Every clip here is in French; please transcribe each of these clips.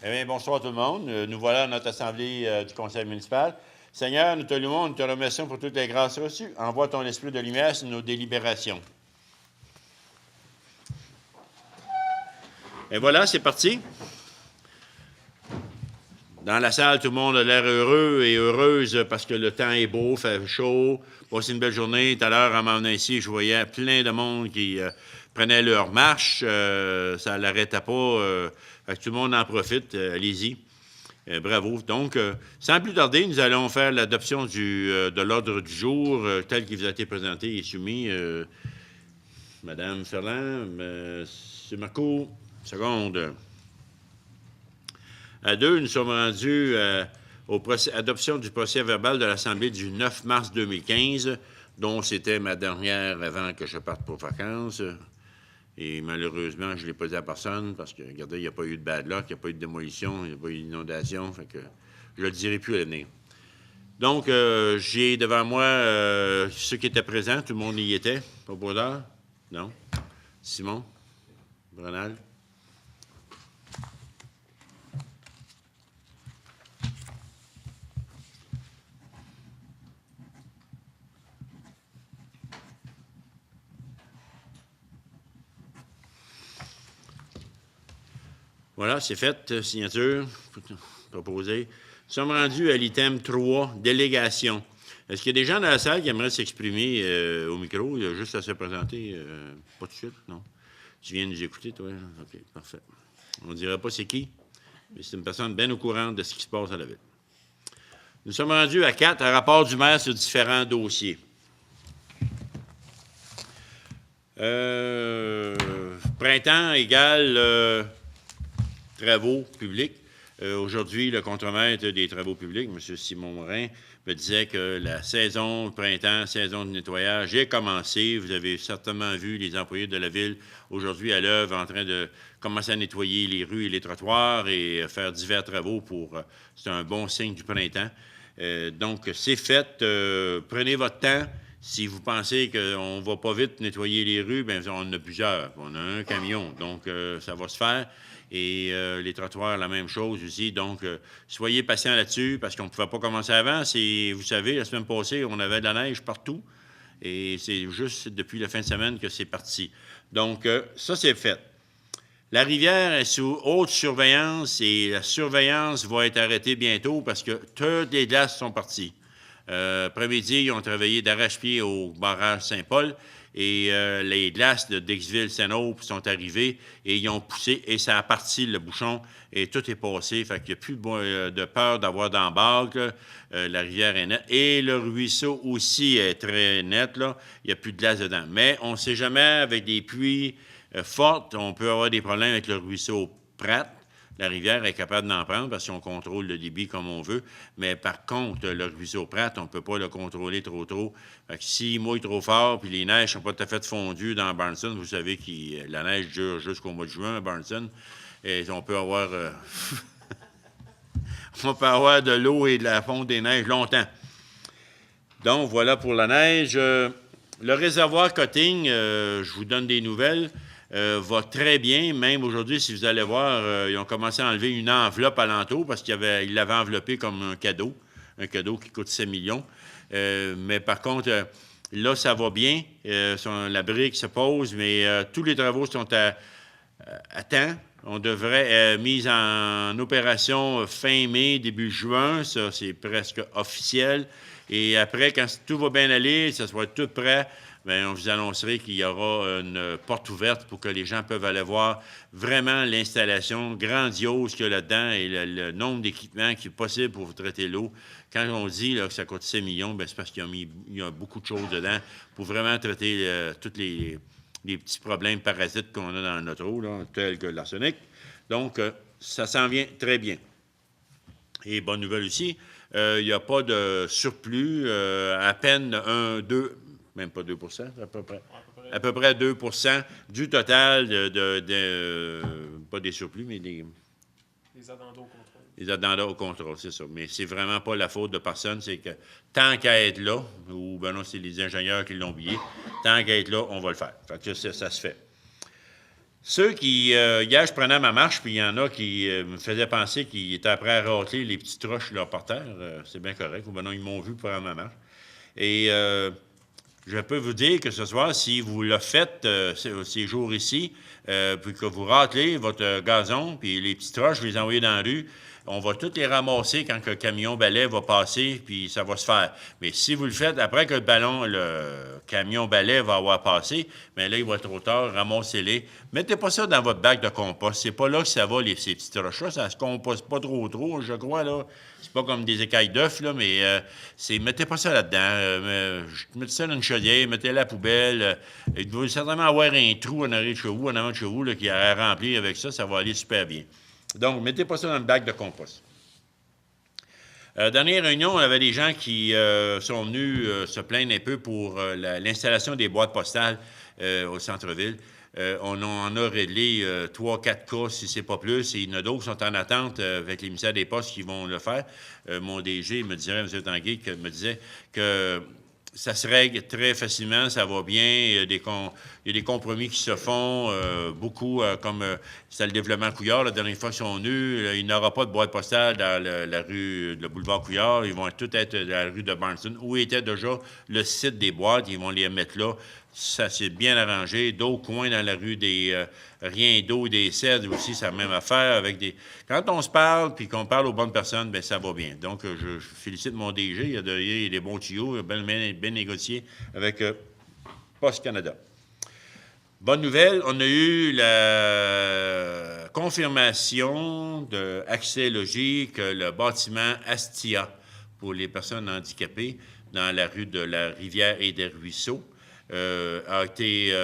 Eh bien, bonsoir tout le monde. Nous voilà à notre assemblée du conseil municipal. Seigneur, nous te louons, nous te remercions pour toutes les grâces reçues. Envoie ton esprit de lumière sur nos délibérations. Et voilà, c'est parti. Dans la salle, tout le monde a l'air heureux et heureuse parce que le temps est beau, fait chaud. Passez une belle journée. Tout à l'heure, en m'en venant ici, je voyais plein de monde qui prenait leur marche. Ça ne l'arrêtait pas. Fait que tout le monde en profite. Allez-y. Bravo. Donc, sans plus tarder, nous allons faire l'adoption de l'ordre du jour tel qu'il vous a été présenté et soumis. Madame Ferland, M. Marco, seconde. À 2, nous sommes rendus à l'adoption du procès-verbal de l'Assemblée du 9 mars 2015, dont c'était ma dernière avant que je parte pour vacances. Et malheureusement, je ne l'ai pas dit à personne parce que, regardez, il n'y a pas eu de bad luck, il n'y a pas eu de démolition, il n'y a pas eu d'inondation, fait que je ne le dirai plus à l'avenir. Donc, j'ai devant moi ceux qui étaient présents, tout le monde y était. Pas Baudard? Non? Simon? Brenal? Voilà, c'est fait. Signature proposée. Nous sommes rendus à l'item 3, délégation. Est-ce qu'il y a des gens dans la salle qui aimeraient s'exprimer au micro? Il y a juste à se présenter. Pas tout de suite, non? Tu viens nous écouter, toi? OK, parfait. On ne dira pas c'est qui, mais c'est une personne bien au courant de ce qui se passe à la ville. Nous sommes rendus à 4, un rapport du maire sur différents dossiers. Printemps égale... travaux publics. Aujourd'hui, le contremaître des travaux publics, M. Simon Morin, me disait que la saison printemps, saison de nettoyage est commencée. Vous avez certainement vu les employés de la ville aujourd'hui à l'œuvre en train de commencer à nettoyer les rues et les trottoirs et faire divers travaux pour... c'est un bon signe du printemps. Donc, c'est fait. Prenez votre temps. Si vous pensez qu'on ne va pas vite nettoyer les rues, bien, on en a plusieurs. On a un camion, donc ça va se faire. Et les trottoirs, la même chose aussi. Donc, soyez patients là-dessus parce qu'on ne pouvait pas commencer avant. Vous savez, la semaine passée, on avait de la neige partout. Et c'est juste depuis la fin de semaine que c'est parti. Donc, ça, c'est fait. La rivière est sous haute surveillance et la surveillance va être arrêtée bientôt parce que toutes les glaces sont parties. Après-midi, ils ont travaillé d'arrache-pied au barrage Saint-Paul et les glaces de Dixville-Saint-Aubre sont arrivées et ils ont poussé et ça a parti le bouchon et tout est passé. Fait qu'il n'y a plus de peur d'avoir d'embarque. La rivière est nette et le ruisseau aussi est très net. Là. Il n'y a plus de glace dedans. Mais on ne sait jamais, avec des pluies fortes, on peut avoir des problèmes avec le ruisseau Pratt. La rivière est capable d'en prendre parce qu'on contrôle le débit comme on veut. Mais par contre, le ruisseau Pratt, on ne peut pas le contrôler trop. Fait que s'il mouille trop fort puis les neiges ne sont pas tout à fait fondues dans Barnson, vous savez que la neige dure jusqu'au mois de juin à Barnson, et on peut avoir, on peut avoir de l'eau et de la fonte des neiges longtemps. Donc, voilà pour la neige. Le réservoir Cotting, je vous donne des nouvelles. Va très bien. Même aujourd'hui, si vous allez voir, ils ont commencé à enlever une enveloppe alentour parce qu'ils l'avaient enveloppé comme un cadeau qui coûte 7 millions. Mais par contre, là, ça va bien. La brique se pose, mais tous les travaux sont à temps. On devrait être mis en opération fin mai, début juin. Ça, c'est presque officiel. Et après, quand tout va bien aller, ça sera tout prêt. Bien, on vous annoncerait qu'il y aura une porte ouverte pour que les gens peuvent aller voir vraiment l'installation grandiose qu'il y a là-dedans et le nombre d'équipements qui est possible pour vous traiter l'eau. Quand on dit là, que ça coûte 7 millions, bien, c'est parce qu'il y a beaucoup de choses dedans pour vraiment traiter tous les petits problèmes parasites qu'on a dans notre eau, là, tels que l'arsenic. Donc, ça s'en vient très bien. Et bonne nouvelle aussi, il n'y a pas de surplus, à peine 2, même pas 2 à peu près 2 du total pas des surplus, mais des addenda au contrôle. Les addenda au contrôle, c'est ça. Mais c'est vraiment pas la faute de personne, c'est que tant qu'à être là, ou ben non, c'est les ingénieurs qui l'ont oublié, tant qu'à être là, on va le faire. Fait que ça se fait. Ceux qui, hier, je prenais ma marche, puis il y en a qui me faisaient penser qu'ils étaient après à râter les petites roches là par terre. C'est bien correct. Ou ben non, ils m'ont vu prendre ma marche. Et je peux vous dire que ce soir, si vous le faites ces jours ici, puis que vous râtelez votre gazon, puis les petites roches, vous les envoyez dans la rue, on va toutes les ramasser quand le camion balai va passer, puis ça va se faire. Mais si vous le faites après que le camion balai va avoir passé, bien là, il va être trop tard, ramassez-les. Mettez pas ça dans votre bac de compost. C'est pas là que ça va, ces petites roches-là. Ça se composte pas trop, je crois, là. C'est pas comme des écailles d'œufs, là, mais mettez pas ça là-dedans. Mettez ça dans une chaudière, mettez-la à la poubelle. Il doit certainement avoir un trou en arrière de chez vous, en avant de chez vous, là, qui est rempli avec ça. Ça va aller super bien. Donc, mettez pas ça dans le bac de compost. Dernière réunion, on avait des gens qui sont venus se plaindre un peu pour l'installation des boîtes postales au centre-ville. On en a réglé 3-4 cas, si c'est pas plus, et il y en a d'autres qui sont en attente avec les ministères des Postes qui vont le faire. Mon DG me dirait, M. Tanguay, me disait que ça se règle très facilement, ça va bien. Il y a des compromis qui se font, beaucoup, comme c'était le développement Couillard, la dernière fois qu'ils sont venus. Il n'y aura pas de boîte postale dans le boulevard Couillard. Ils vont tout être dans la rue de Barnston, où était déjà le site des boîtes. Ils vont les mettre là. Ça s'est bien arrangé. D'autres coins dans la rue des Rien d'eau, des Cèdres aussi, c'est la même affaire. Quand on se parle puis qu'on parle aux bonnes personnes, bien, ça va bien. Donc, je félicite mon DG. Il a des bons tuyaux, il a bien négocié avec Post Canada. Bonne nouvelle, on a eu la confirmation d'accès logique que le bâtiment Astia pour les personnes handicapées dans la rue de la Rivière et des Ruisseaux a été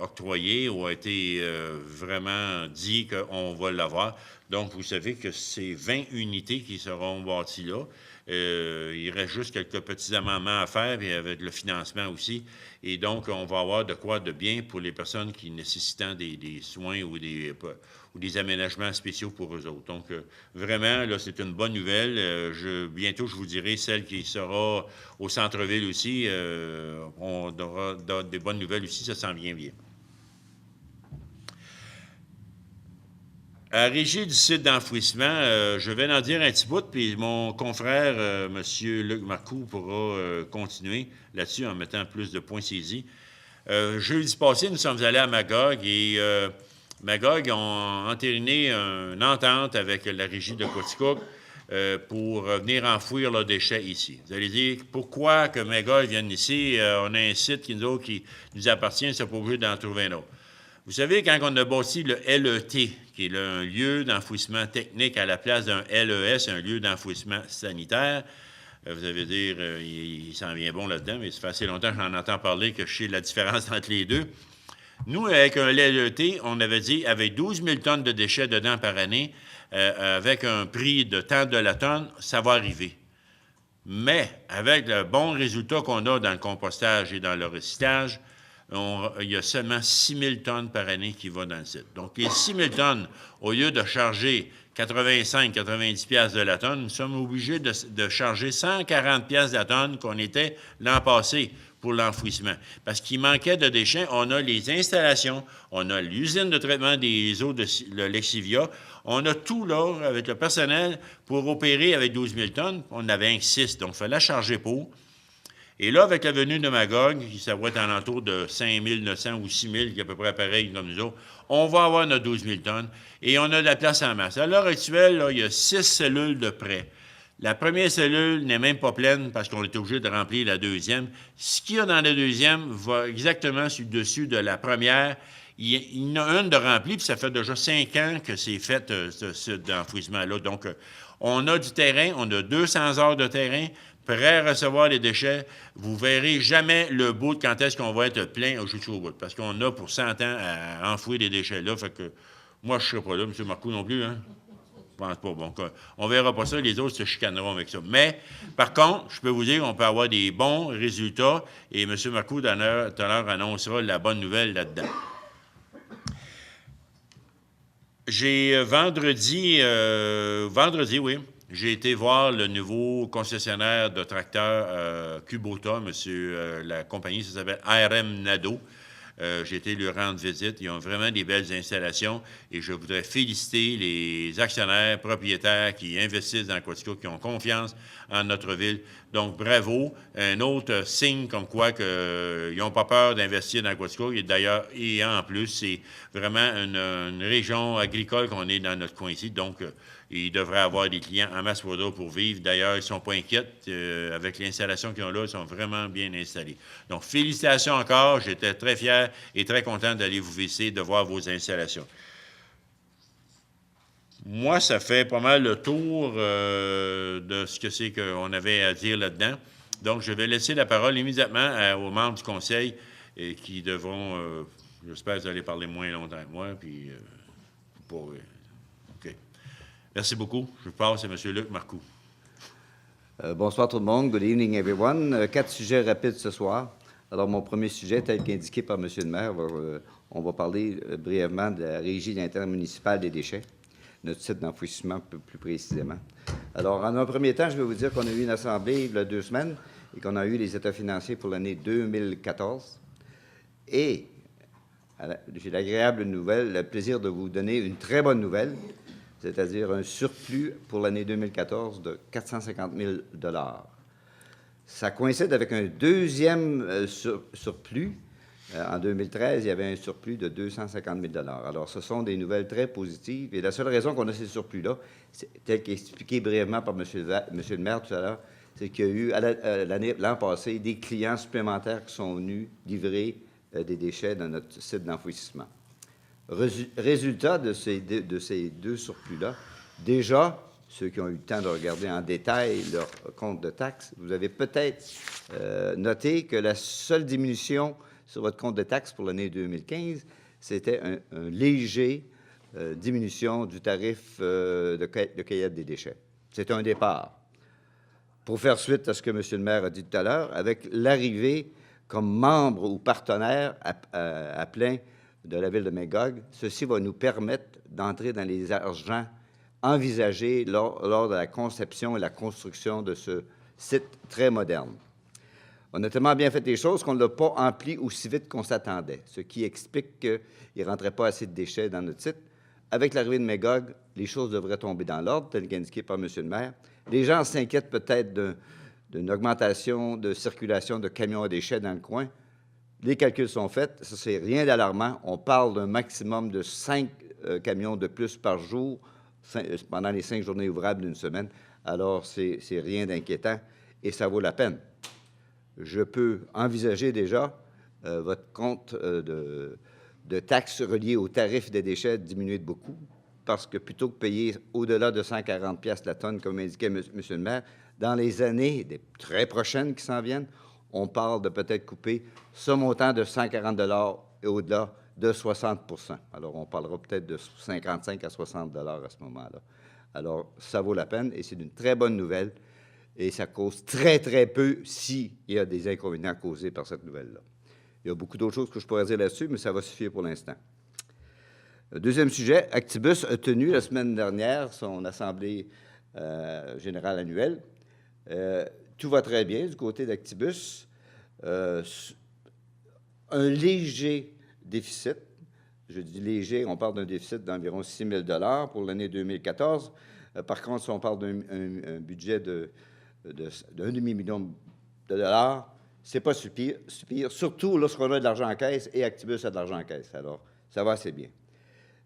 octroyé ou a été vraiment dit qu'on va l'avoir. Donc, vous savez que c'est 20 unités qui seront bâties là. Il reste juste quelques petits amendements à faire, et avec le financement aussi. Et donc, on va avoir de quoi de bien pour les personnes qui nécessitant des soins ou des aménagements spéciaux pour eux autres. Donc, vraiment, là, c'est une bonne nouvelle. Bientôt, je vous dirai celle qui sera au centre-ville aussi. On aura des bonnes nouvelles aussi, ça s'en vient bien. À régie du site d'enfouissement, je vais en dire un petit bout, puis mon confrère, M. Luc Marcoux, pourra continuer là-dessus en mettant plus de points saisis. Jeudi passé, nous sommes allés à Magog et Magog ont entériné une entente avec la régie de Coaticook pour venir enfouir leurs déchets ici. Vous allez dire, pourquoi que Magog vienne ici? On a un site qui nous appartient, c'est pas obligé d'en trouver un autre. Vous savez, quand on a bâti le LET, qui est un lieu d'enfouissement technique à la place d'un LES, un lieu d'enfouissement sanitaire, vous allez dire, il s'en vient bon là-dedans, mais ça fait assez longtemps que j'en entends parler que je sais la différence entre les deux. Nous, avec un LET, on avait dit, avec 12 000 tonnes de déchets dedans par année, avec un prix de tant de la tonne, ça va arriver. Mais avec le bon résultat qu'on a dans le compostage et dans le recyclage, il y a seulement 6 000 tonnes par année qui vont dans le site. Donc, les 6 000 tonnes, au lieu de charger 85-90 piastres de la tonne, nous sommes obligés de charger 140 piastres de la tonne qu'on était l'an passé pour l'enfouissement. Parce qu'il manquait de déchets, on a les installations, on a l'usine de traitement des eaux de Lexivia, on a tout là, avec le personnel, pour opérer avec 12 000 tonnes. On en avait un 6, donc il fallait charger pour. Et là, avec la venue de Magog, qui ça va être en entour de 5 900 ou 6 000, qui est à peu près pareil comme nous autres, on va avoir nos 12 000 tonnes et on a de la place en masse. À l'heure actuelle, là, il y a 6 cellules de prêt. La première cellule n'est même pas pleine parce qu'on est obligé de remplir la deuxième. Ce qu'il y a dans la deuxième va exactement sur le dessus de la première. Il y en a une de remplie, puis ça fait déjà 5 ans que c'est fait, cet enfouissement-là. Donc, on a du terrain, on a 200 heures de terrain, prêt à recevoir les déchets. Vous verrez jamais le bout de quand est-ce qu'on va être plein jusqu'au bout. Parce qu'on a pour 100 ans à enfouir les déchets là. Fait que moi, je ne serai pas là, M. Marcoux non plus, hein? Je pense pas. Bon, on verra pas ça, les autres se chicaneront avec ça. Mais, par contre, je peux vous dire qu'on peut avoir des bons résultats et M. Marcoux, tout à l'heure, annoncera la bonne nouvelle là-dedans. J'ai vendredi, oui, j'ai été voir le nouveau concessionnaire de tracteurs Kubota, la compagnie, ça s'appelle ARM Nado. J'ai été leur rendre visite. Ils ont vraiment des belles installations et je voudrais féliciter les actionnaires, propriétaires qui investissent dans Quaticook, qui ont confiance en notre ville. Donc, bravo. Un autre signe comme quoi qu'ils n'ont pas peur d'investir dans Quaticook. Et d'ailleurs, et en plus, c'est vraiment une région agricole qu'on est dans notre coin ici. Donc, ils devraient avoir des clients en masse pour vivre. D'ailleurs, ils ne sont pas inquiets. Avec l'installation qu'ils ont là, ils sont vraiment bien installés. Donc, félicitations encore. J'étais très fier et très content d'aller vous visiter, de voir vos installations. Moi, ça fait pas mal le tour de ce que c'est qu'on avait à dire là-dedans. Donc, je vais laisser la parole immédiatement aux membres du conseil qui devront, j'espère, vous allez parler moins longtemps que moi, puis pour... OK. Merci beaucoup. Je passe à M. Luc Marcoux. Bonsoir tout le monde. Good evening, everyone. 4 sujets rapides ce soir. Alors, mon premier sujet, tel qu'indiqué par M. le maire, on va parler brièvement de la Régie intermunicipale des déchets, notre site d'enfouissement plus précisément. Alors, en un premier temps, je vais vous dire qu'on a eu une assemblée il y a 2 semaines et qu'on a eu les états financiers pour l'année 2014. Et j'ai l'agréable nouvelle, le plaisir de vous donner une très bonne nouvelle, c'est-à-dire un surplus pour l'année 2014 de 450 000 $. Ça coïncide avec un deuxième surplus. En 2013, il y avait un surplus de 250 000 $. Alors, ce sont des nouvelles très positives. Et la seule raison qu'on a ces surplus-là, tel qu'expliqué brièvement par M. le maire tout à l'heure, c'est qu'il y a eu, l'an passé, des clients supplémentaires qui sont venus livrer des déchets dans notre site d'enfouissement. Résultat de ces 2 surplus-là, déjà, ceux qui ont eu le temps de regarder en détail leur compte de taxes, vous avez peut-être noté que la seule diminution sur votre compte de taxes pour l'année 2015, c'était un léger diminution du tarif de cueillette des déchets. C'est un départ. Pour faire suite à ce que M. le maire a dit tout à l'heure, avec l'arrivée comme membre ou partenaire à plein de la ville de Magog, ceci va nous permettre d'entrer dans les argents envisagés lors de la conception et la construction de ce site très moderne. On a tellement bien fait les choses qu'on ne l'a pas empli aussi vite qu'on s'attendait, ce qui explique qu'il ne rentrait pas assez de déchets dans notre site. Avec l'arrivée de Magog, les choses devraient tomber dans l'ordre, tel qu'indiqué par M. le maire. Les gens s'inquiètent peut-être d'une augmentation de circulation de camions à déchets dans le coin. Les calculs sont faits, ça, c'est rien d'alarmant. On parle d'un maximum de 5 camions de plus par jour pendant les 5 journées ouvrables d'une semaine. Alors, c'est rien d'inquiétant et ça vaut la peine. Je peux envisager déjà votre compte de taxes reliées aux tarifs des déchets diminuer de beaucoup, parce que plutôt que payer au-delà de 140 $ la tonne, comme indiquait M. le maire, dans les années très prochaines qui s'en viennent, on parle de peut-être couper ce montant de 140 $ et au-delà de 60 %. Alors, on parlera peut-être de 55 à 60 $ à ce moment-là. Alors, ça vaut la peine et c'est une très bonne nouvelle. Et ça cause très, très peu s'il y a des inconvénients causés par cette nouvelle-là. Il y a beaucoup d'autres choses que je pourrais dire là-dessus, mais ça va suffire pour l'instant. Deuxième sujet, Actibus a tenu la semaine dernière son assemblée générale annuelle. Tout va très bien du côté d'Actibus. Un léger déficit. Je dis léger, on parle d'un déficit d'environ 6 000 $ pour l'année 2014. Par contre, si on parle d'un budget d'un demi-million de dollars, c'est pas super, surtout lorsqu'on a de l'argent en caisse et Actibus a de l'argent en caisse. Alors, ça va assez bien.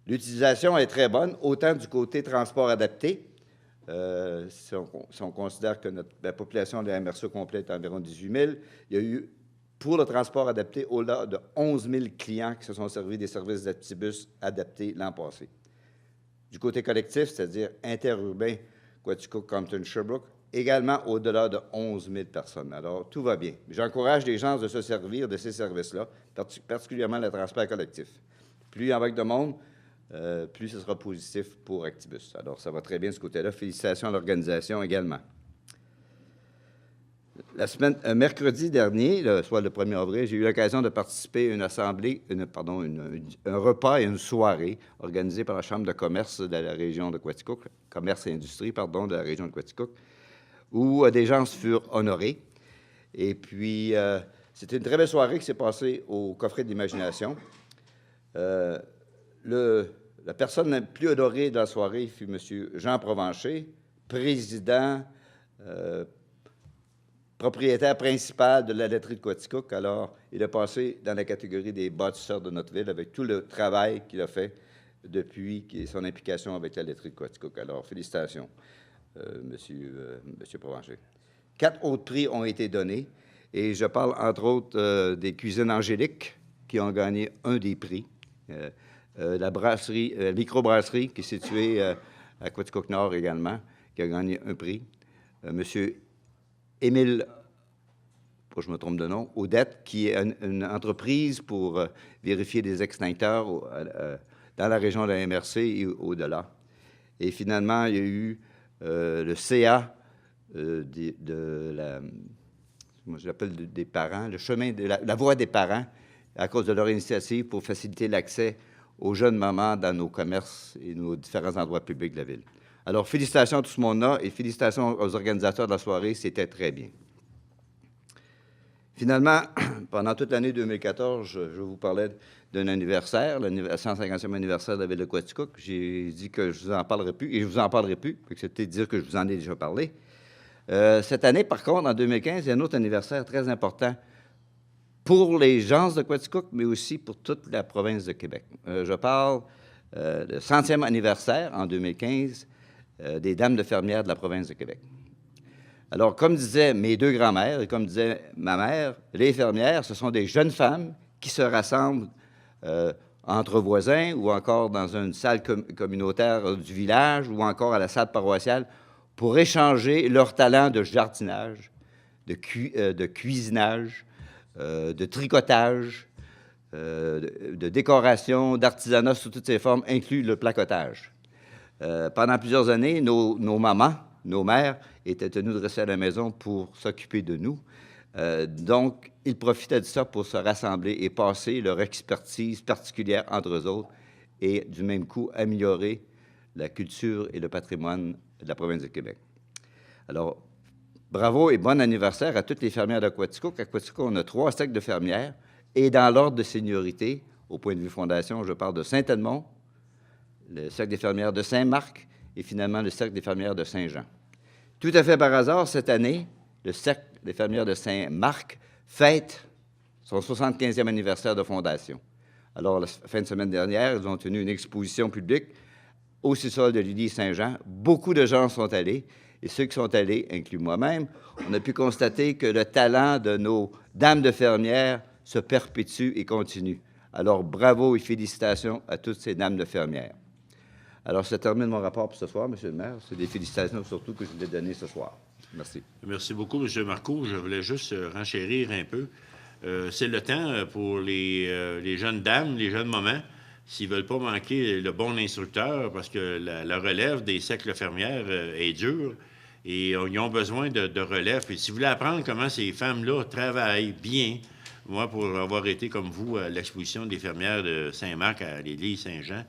L'utilisation est très bonne, autant du côté transport adapté. Si on considère que la population de la MRC complète est environ 18 000, il y a eu, pour le transport adapté, au-delà de 11 000 clients qui se sont servis des services d'Actibus adaptés l'an passé. Du côté collectif, c'est-à-dire interurbain, Quaticook, Compton, Sherbrooke, également au-delà de 11 000 personnes. Alors, tout va bien. J'encourage les gens de se servir de ces services-là, particulièrement le transport collectif. Plus il y en a de monde, plus ce sera positif pour Actibus. Alors, ça va très bien de ce côté-là. Félicitations à l'organisation également. Mercredi dernier, soit le 1er avril, j'ai eu l'occasion de participer à une assemblée, un repas et une soirée organisée par la Chambre de commerce de la région de Quaticook, commerce et industrie, de la région de Quaticook, où des gens furent honorés. Et puis, C'était une très belle soirée qui s'est passée au Coffret de l'Imagination. La personne la plus honorée de la soirée fut M. Jean Provencher, président, propriétaire principal de la laiterie de Quaticook. Alors, il a passé dans la catégorie des bâtisseurs de notre ville avec tout le travail qu'il a fait depuis son implication avec la laiterie de Quaticook. Alors, félicitations, Monsieur Provencher. 4 autres prix ont été donnés, et je parle entre autres des Cuisines Angéliques qui ont gagné un des prix, la brasserie, microbrasserie qui est située à Quaticook-Nord également, qui a gagné un prix, Monsieur Émile, pour que je me trompe de nom, Odette, qui est une entreprise pour vérifier des extincteurs dans la région de la MRC et au-delà. Et finalement, il y a eu le CA moi je l'appelle des parents, le chemin de la voie des parents, à cause de leur initiative pour faciliter l'accès aux jeunes mamans dans nos commerces et nos différents endroits publics de la ville. Alors, félicitations à tout ce monde-là et félicitations aux organisateurs de la soirée, c'était très bien. Finalement, pendant toute l'année 2014, je vous parlais d'un anniversaire, le 150e anniversaire de la ville de Quaticook. J'ai dit que je vous en parlerai plus, et je vous en parlerai plus, c'était dire que je vous en ai déjà parlé. Cette année, par contre, en 2015, il y a un autre anniversaire très important pour les gens de Quaticook, mais aussi pour toute la province de Québec. Je parle du 100e anniversaire, en 2015, des Dames de fermières de la province de Québec. Alors, comme disaient mes 2 grands-mères et comme disait ma mère, les fermières, ce sont des jeunes femmes qui se rassemblent entre voisins ou encore dans une salle communautaire du village ou encore à la salle paroissiale pour échanger leur talent de jardinage, de cuisinage, de tricotage, de décoration, d'artisanat sous toutes ses formes, inclus le placotage. Pendant plusieurs années, nos mamans, nos mères, étaient tenues de rester à la maison pour s'occuper de nous. Donc, ils profitaient de ça pour se rassembler et passer leur expertise particulière entre eux autres et, du même coup, améliorer la culture et le patrimoine de la province de Québec. Alors, bravo et bon anniversaire à toutes les fermières de Quaticook. À Quaticook, on a 3 cercles de fermières et dans l'ordre de seniorité, au point de vue fondation, je parle de Saint-Edmond, le cercle des fermières de Saint-Marc et finalement le cercle des fermières de Saint-Jean. Tout à fait par hasard, cette année, le cercle des fermières de Saint-Marc fête son 75e anniversaire de fondation. Alors, la fin de semaine dernière, ils ont tenu une exposition publique au sous-sol de l'Université Saint-Jean. Beaucoup de gens sont allés, et ceux qui sont allés, inclus moi-même, on a pu constater que le talent de nos dames de fermières se perpétue et continue. Alors, bravo et félicitations à toutes ces dames de fermières. Alors, ça termine mon rapport pour ce soir, M. le maire. C'est des félicitations surtout que je voulais donner ce soir. Merci. Merci beaucoup, M. Marcoux. Je voulais juste renchérir un peu. C'est le temps pour les jeunes dames, les jeunes mamans, s'ils ne veulent pas manquer le bon instructeur, parce que la relève des cercles fermières est dure et ils ont besoin de relève. Et si vous voulez apprendre comment ces femmes-là travaillent bien, moi, pour avoir été comme vous à l'exposition des fermières de Saint-Marc à l'église Saint-Jean,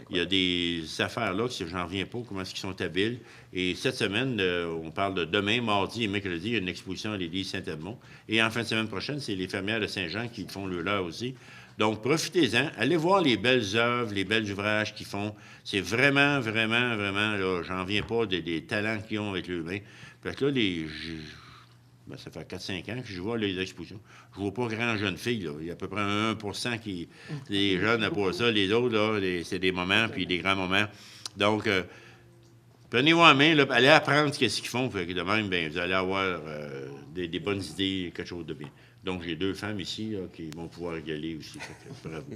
il y a des affaires là que j'en reviens pas, comment est-ce qu'ils sont habiles. Et cette semaine, on parle de demain, mardi et mercredi, il y a une exposition à l'église Saint-Edmond. Et en fin de semaine prochaine, c'est les fermières de Saint-Jean qui font le leur aussi. Donc, profitez-en. Allez voir les belles œuvres, les belles ouvrages qu'ils font. C'est vraiment, vraiment, vraiment, là, j'en viens pas des talents qu'ils ont avec l'humain. Fait que là, ça fait 4-5 ans que je vois les expositions. Je vois pas grand jeune fille, là. Il y a à peu près 1% qui... Les jeunes n'ont pas ça. Les autres, là, c'est des moments, puis des grands moments. Donc, prenez-vous en main, là, allez apprendre ce qu'ils font. Fait que de même, bien, vous allez avoir des bonnes idées, quelque chose de bien. Donc, j'ai 2 femmes ici là, qui vont pouvoir régaler aussi. Fait que, bravo.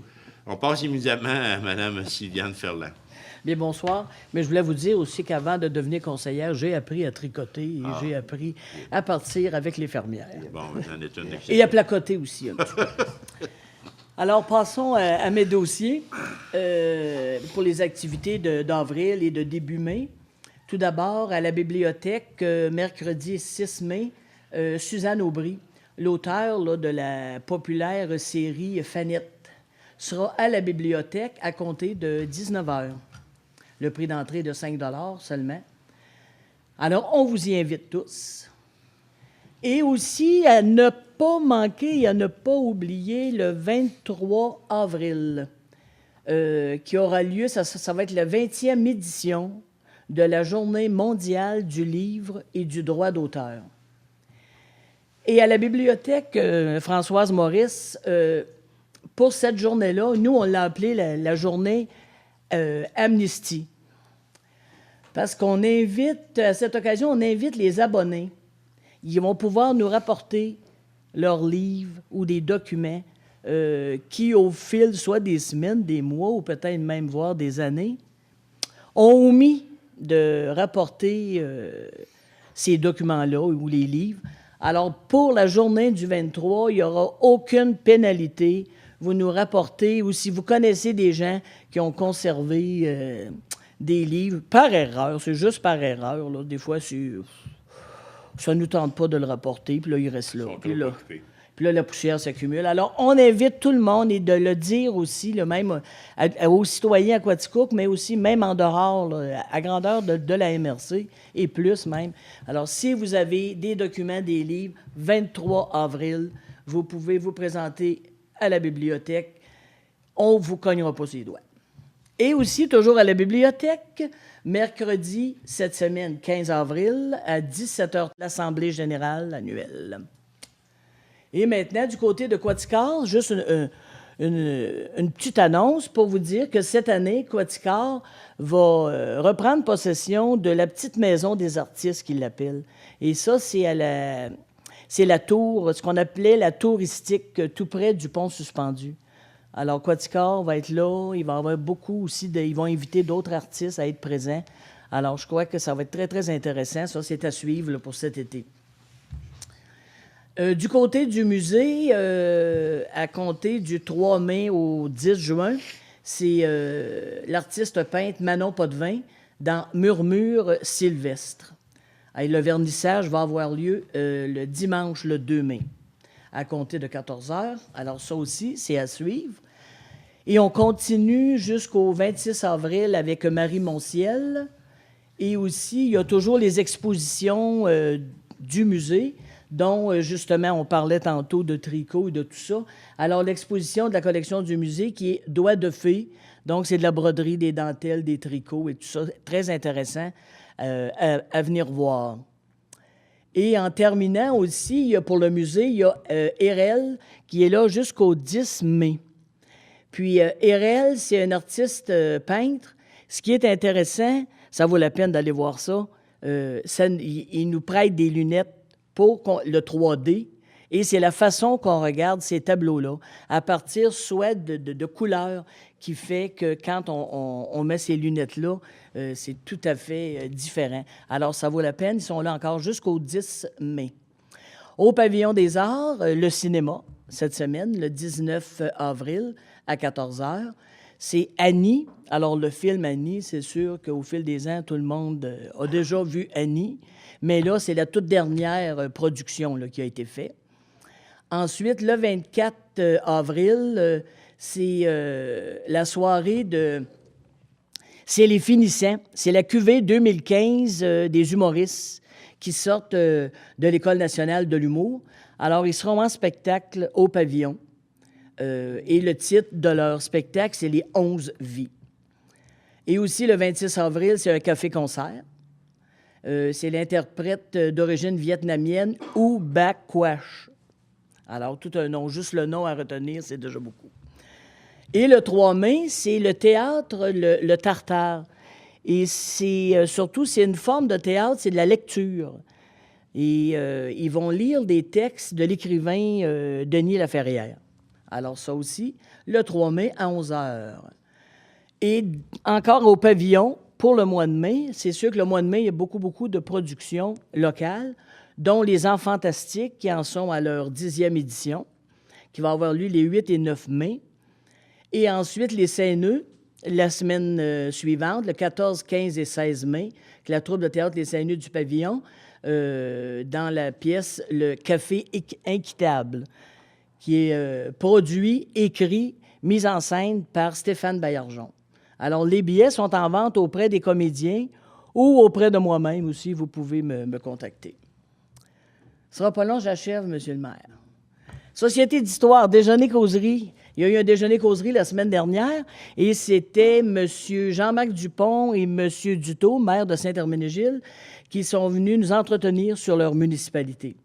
On passe immédiatement à Mme Sylviane Ferland. Bien, bonsoir. Mais je voulais vous dire aussi qu'avant de devenir conseillère, j'ai appris à tricoter et j'ai appris à partir avec les fermières. Bon, j'en ai une et à placoter aussi un petit peu. Alors, passons à mes dossiers pour les activités d'avril et de début mai. Tout d'abord, à la bibliothèque, mercredi 6 mai, Suzanne Aubry, l'auteure de la populaire série Fanette, sera à la bibliothèque à compter de 19 h. Le prix d'entrée est de 5 $ seulement. Alors, on vous y invite tous. Et aussi, à ne pas manquer et à ne pas oublier le 23 avril, qui aura lieu, ça va être la 20e édition de la Journée mondiale du livre et du droit d'auteur. Et à la bibliothèque Françoise Maurice, pour cette journée-là, nous, on l'a appelée la journée Amnesty. Parce qu'on invite, à cette occasion, on invite les abonnés. Ils vont pouvoir nous rapporter leurs livres ou des documents qui, au fil soit des semaines, des mois ou peut-être même voire des années, ont omis de rapporter ces documents-là ou les livres. Alors, pour la journée du 23, il n'y aura aucune pénalité. Vous nous rapportez, ou si vous connaissez des gens qui ont conservé des livres, par erreur, c'est juste par erreur, là. Des fois, ça ne nous tente pas de le rapporter, puis là, il reste là. Puis là, la poussière s'accumule. Alors, on invite tout le monde et de le dire aussi, là, même aux citoyens à Quaticook, mais aussi même en dehors, là, à grandeur de la MRC et plus même. Alors, si vous avez des documents, des livres, 23 avril, vous pouvez vous présenter à la bibliothèque. On ne vous cognera pas ses doigts. Et aussi, toujours à la bibliothèque, mercredi, cette semaine, 15 avril, à 17h, l'Assemblée générale annuelle. Et maintenant, du côté de Quaticar, juste une petite annonce pour vous dire que cette année, Quaticar va reprendre possession de la petite maison des artistes, qu'ils l'appellent. Et ça, c'est la tour, ce qu'on appelait la touristique, tout près du pont suspendu. Alors, Quaticar va être là. Il va y avoir beaucoup aussi ils vont inviter d'autres artistes à être présents. Alors, je crois que ça va être très, très intéressant. Ça, c'est à suivre là, pour cet été. Du côté du musée, à compter du 3 mai au 10 juin, c'est l'artiste peintre Manon Potvin dans Murmure Sylvestre. Et le vernissage va avoir lieu le dimanche, le 2 mai, à compter de 14 heures. Alors ça aussi, c'est à suivre. Et on continue jusqu'au 26 avril avec Marie Monciel. Et aussi, il y a toujours les expositions du musée, dont, justement, on parlait tantôt de tricot et de tout ça. Alors, l'exposition de la collection du musée qui est Doigts de fée. Donc, c'est de la broderie, des dentelles, des tricots et tout ça. Très intéressant à venir voir. Et en terminant aussi, pour le musée, il y a Erel qui est là jusqu'au 10 mai. Puis, Erel, c'est un artiste peintre. Ce qui est intéressant, ça vaut la peine d'aller voir ça. Il nous prête des lunettes pour le 3D, et c'est la façon qu'on regarde ces tableaux-là, à partir soit de couleurs, qui fait que quand on met ces lunettes-là, c'est tout à fait différent. Alors, ça vaut la peine. Ils sont là encore jusqu'au 10 mai. Au Pavillon des Arts, le cinéma, cette semaine, le 19 avril, à 14 h. C'est Annie. Alors, le film Annie, c'est sûr qu'au fil des ans, tout le monde a déjà vu Annie. Mais là, c'est la toute dernière production là, qui a été faite. Ensuite, le 24 avril, c'est la soirée de... C'est les finissants. C'est la cuvée 2015 des humoristes qui sortent de l'École nationale de l'humour. Alors, ils seront en spectacle au Pavillon. Et le titre de leur spectacle, c'est « Les 11 vies ». Et aussi, le 26 avril, c'est un café-concert. C'est l'interprète d'origine vietnamienne Ou Bac Quach. Alors, tout un nom, juste le nom à retenir, c'est déjà beaucoup. Et le 3 mai, c'est le théâtre le Tartare. Et c'est surtout, c'est une forme de théâtre, c'est de la lecture. Et ils vont lire des textes de l'écrivain Denis Laferrière. Alors, ça aussi, le 3 mai à 11 h. Et encore au Pavillon, pour le mois de mai, c'est sûr que le mois de mai, il y a beaucoup de productions locales, dont les Enfants Fantastiques, qui en sont à leur 10e édition, qui va avoir lieu les 8 et 9 mai. Et ensuite, les Saineux, la semaine suivante, le 14, 15 et 16 mai, avec la troupe de théâtre Les Saineux du Pavillon, dans la pièce Le Café Inquitable, qui est produit, écrit, mis en scène par Stéphane Baillargeon. Alors, les billets sont en vente auprès des comédiens ou auprès de moi-même aussi. Vous pouvez me contacter. Ce sera pas long, j'achève, Monsieur le maire. Société d'histoire, déjeuner-causerie. Il y a eu un déjeuner-causerie la semaine dernière et c'était M. Jean-Marc Dupont et M. Dutot, maire de Saint-Herménégilde, qui sont venus nous entretenir sur leur municipalité.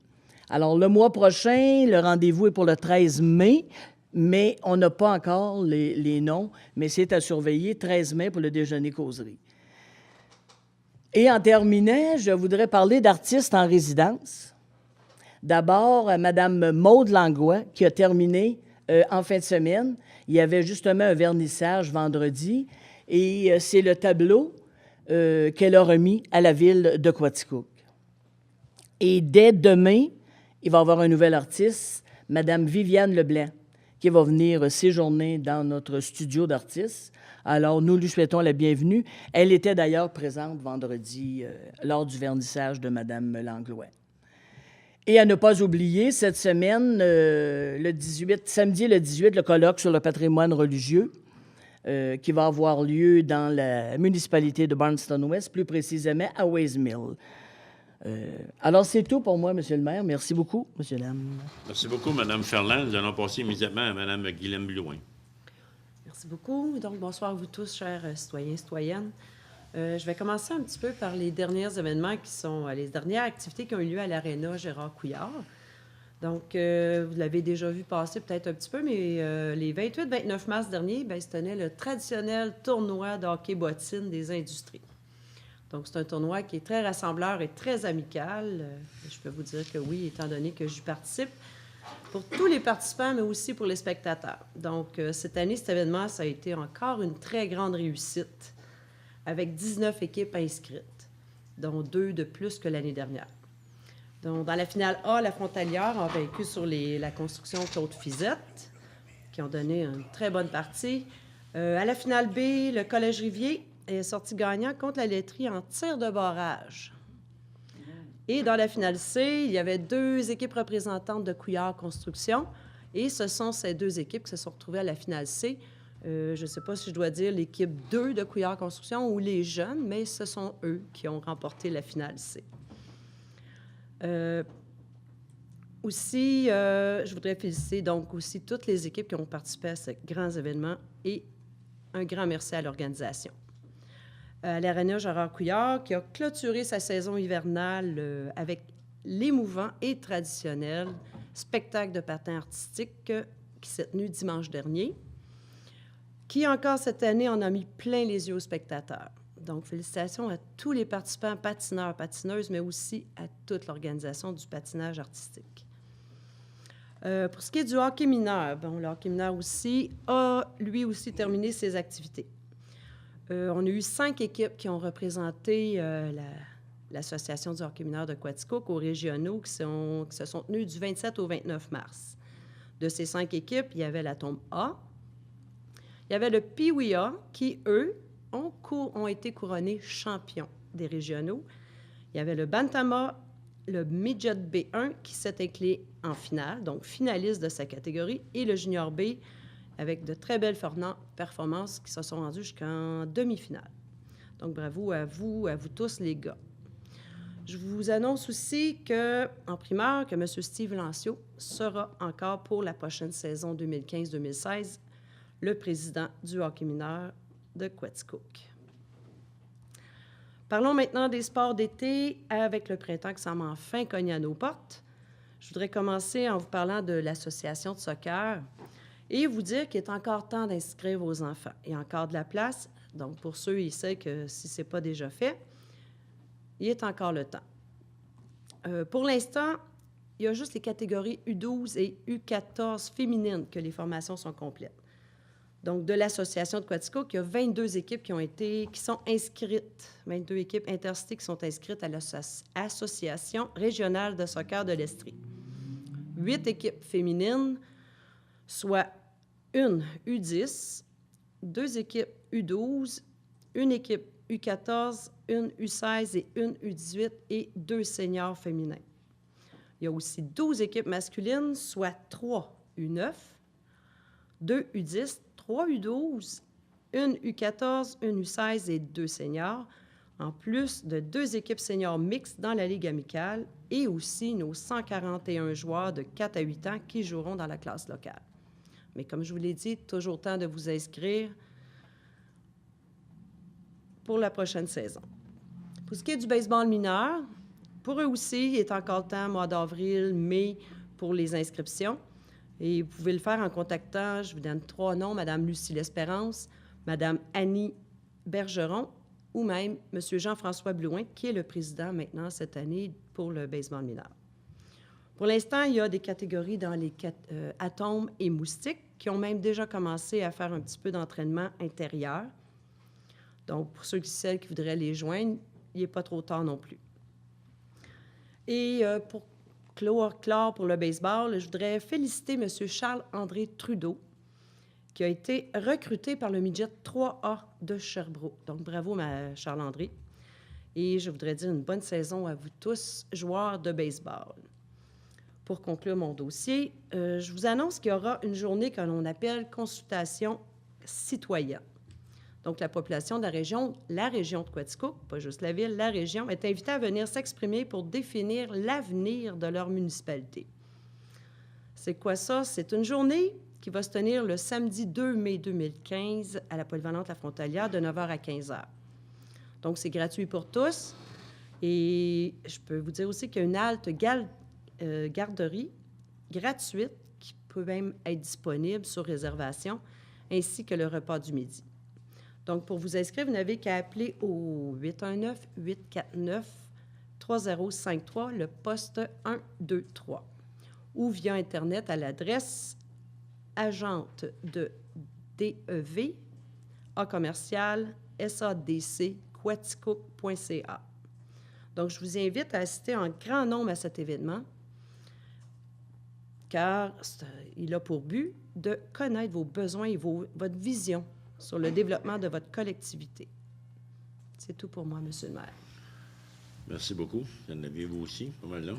Alors, le mois prochain, le rendez-vous est pour le 13 mai, mais on n'a pas encore les noms, mais c'est à surveiller, 13 mai pour le déjeuner-causerie. Et en terminant, je voudrais parler d'artistes en résidence. D'abord, Mme Maude Langlois, qui a terminé en fin de semaine. Il y avait justement un vernissage vendredi, et c'est le tableau qu'elle a remis à la ville de Quaticook. Et dès demain, il va y avoir un nouvel artiste, Mme Viviane Leblanc, qui va venir séjourner dans notre studio d'artistes. Alors, nous lui souhaitons la bienvenue. Elle était d'ailleurs présente vendredi lors du vernissage de Mme Langlois. Et à ne pas oublier, cette semaine, samedi le 18, le colloque sur le patrimoine religieux qui va avoir lieu dans la municipalité de Barnston-West, plus précisément à Ways Mill. Alors, c'est tout pour moi, M. le maire. Merci beaucoup, M. Lam. Merci beaucoup, Mme Ferland. Nous allons passer immédiatement à Mme Guylaine Blouin. Merci beaucoup. Donc, bonsoir à vous tous, chers citoyens et citoyennes. Je vais commencer un petit peu par les derniers événements qui sont les dernières activités qui ont eu lieu à l'Aréna Gérard Couillard. Donc, vous l'avez déjà vu passer peut-être un petit peu, mais les 28-29 mars dernier, se tenait le traditionnel tournoi de hockey bottine des industries. Donc, c'est un tournoi qui est très rassembleur et très amical. Je peux vous dire que oui, étant donné que j'y participe, pour tous les participants, mais aussi pour les spectateurs. Donc, cette année, cet événement, ça a été encore une très grande réussite, avec 19 équipes inscrites, dont 2 de plus que l'année dernière. Donc, dans la finale A, la Frontalière a vaincu sur la construction Claude Fizette, qui ont donné une très bonne partie. À la finale B, le Collège Rivier est sorti gagnant contre la laiterie en tir de barrage. Et dans la finale C, il y avait 2 équipes représentantes de Couillard Construction. Et ce sont ces 2 équipes qui se sont retrouvées à la finale C. Je ne sais pas si je dois dire l'équipe 2 de Couillard Construction ou les jeunes, mais ce sont eux qui ont remporté la finale C. Aussi, je voudrais féliciter donc aussi toutes les équipes qui ont participé à ce grand événement et un grand merci à l'organisation. L'Aréna Gérard Couillard, qui a clôturé sa saison hivernale avec l'émouvant et traditionnel spectacle de patin artistique qui s'est tenu dimanche dernier, qui encore cette année en a mis plein les yeux aux spectateurs. Donc, félicitations à tous les participants, patineurs, patineuses, mais aussi à toute l'organisation du patinage artistique. Pour ce qui est du hockey mineur, le hockey mineur aussi a, lui aussi, terminé ses activités. On a eu 5 équipes qui ont représenté l'Association du hockey mineur de Quaticook aux régionaux qui se sont tenus du 27 au 29 mars. De ces 5 équipes, il y avait la tombe A, il y avait le Pee-Wee A qui, eux, ont été couronnés champions des régionaux. Il y avait le Bantama, le Midget B1 qui s'est incliné en finale, donc finaliste de sa catégorie, et le Junior B avec de très belles performances qui se sont rendues jusqu'en demi-finale. Donc, bravo à vous tous, les gars. Je vous annonce aussi en primeur que M. Steve Lancio sera encore pour la prochaine saison 2015-2016 le président du hockey mineur de Quaticook. Parlons maintenant des sports d'été avec le printemps qui semble enfin cogner à nos portes. Je voudrais commencer en vous parlant de l'association de soccer et vous dire qu'il est encore temps d'inscrire vos enfants. Il y a encore de la place, donc pour ceux et celles que si ce n'est pas déjà fait, il est encore le temps. Pour l'instant, il y a juste les catégories U12 et U14 féminines que les formations sont complètes. Donc, de l'association de Quaticook, il y a 22 équipes qui sont inscrites, 22 équipes intercités qui sont inscrites à l'Association régionale de soccer de l'Estrie. 8 équipes féminines, soit une U10, 2 équipes U12, une équipe U14, une U16 et une U18 et 2 seniors féminins. Il y a aussi 12 équipes masculines, soit 3 U9, 2 U10, 3 U12, une U14, une U16 et 2 seniors. en plus de 2 équipes seniors mixtes dans la Ligue amicale et aussi nos 141 joueurs de 4 à 8 ans qui joueront dans la classe locale. Mais comme je vous l'ai dit, toujours temps de vous inscrire pour la prochaine saison. Pour ce qui est du baseball mineur, pour eux aussi, il est encore temps, mois d'avril, mai, pour les inscriptions. Et vous pouvez le faire en contactant, je vous donne 3 noms, Mme Lucie L'Espérance, Mme Annie Bergeron ou même M. Jean-François Blouin, qui est le président maintenant cette année pour le baseball mineur. Pour l'instant, il y a des catégories dans les atomes et moustiques qui ont même déjà commencé à faire un petit peu d'entraînement intérieur. Donc, pour ceux qui voudraient les joindre, il n'est pas trop tard non plus. Et pour clore pour le baseball, je voudrais féliciter M. Charles-André Trudeau, qui a été recruté par le midget 3A de Sherbrooke. Donc, bravo, Charles-André. Et je voudrais dire une bonne saison à vous tous, joueurs de baseball. Pour conclure mon dossier, je vous annonce qu'il y aura une journée que l'on appelle consultation citoyenne. Donc, la population de la région de Quaticook, pas juste la ville, la région, est invitée à venir s'exprimer pour définir l'avenir de leur municipalité. C'est quoi ça? C'est une journée qui va se tenir le samedi 2 mai 2015 à la polyvalente La Frontalière de 9h à 15h. Donc, c'est gratuit pour tous. Et je peux vous dire aussi qu'il y a une halte garderie gratuite qui peut même être disponible sur réservation, ainsi que le repas du midi. Donc, pour vous inscrire, vous n'avez qu'à appeler au 819-849-3053, le poste 123, ou via Internet à l'adresse agente de DEV à commercial sadc-quaticook.ca. Donc, je vous invite à assister en grand nombre à cet événement, car il a pour but de connaître vos besoins et votre vision sur le développement de votre collectivité. C'est tout pour moi, Monsieur le maire. Merci beaucoup. En avez-vous aussi, pas mal là?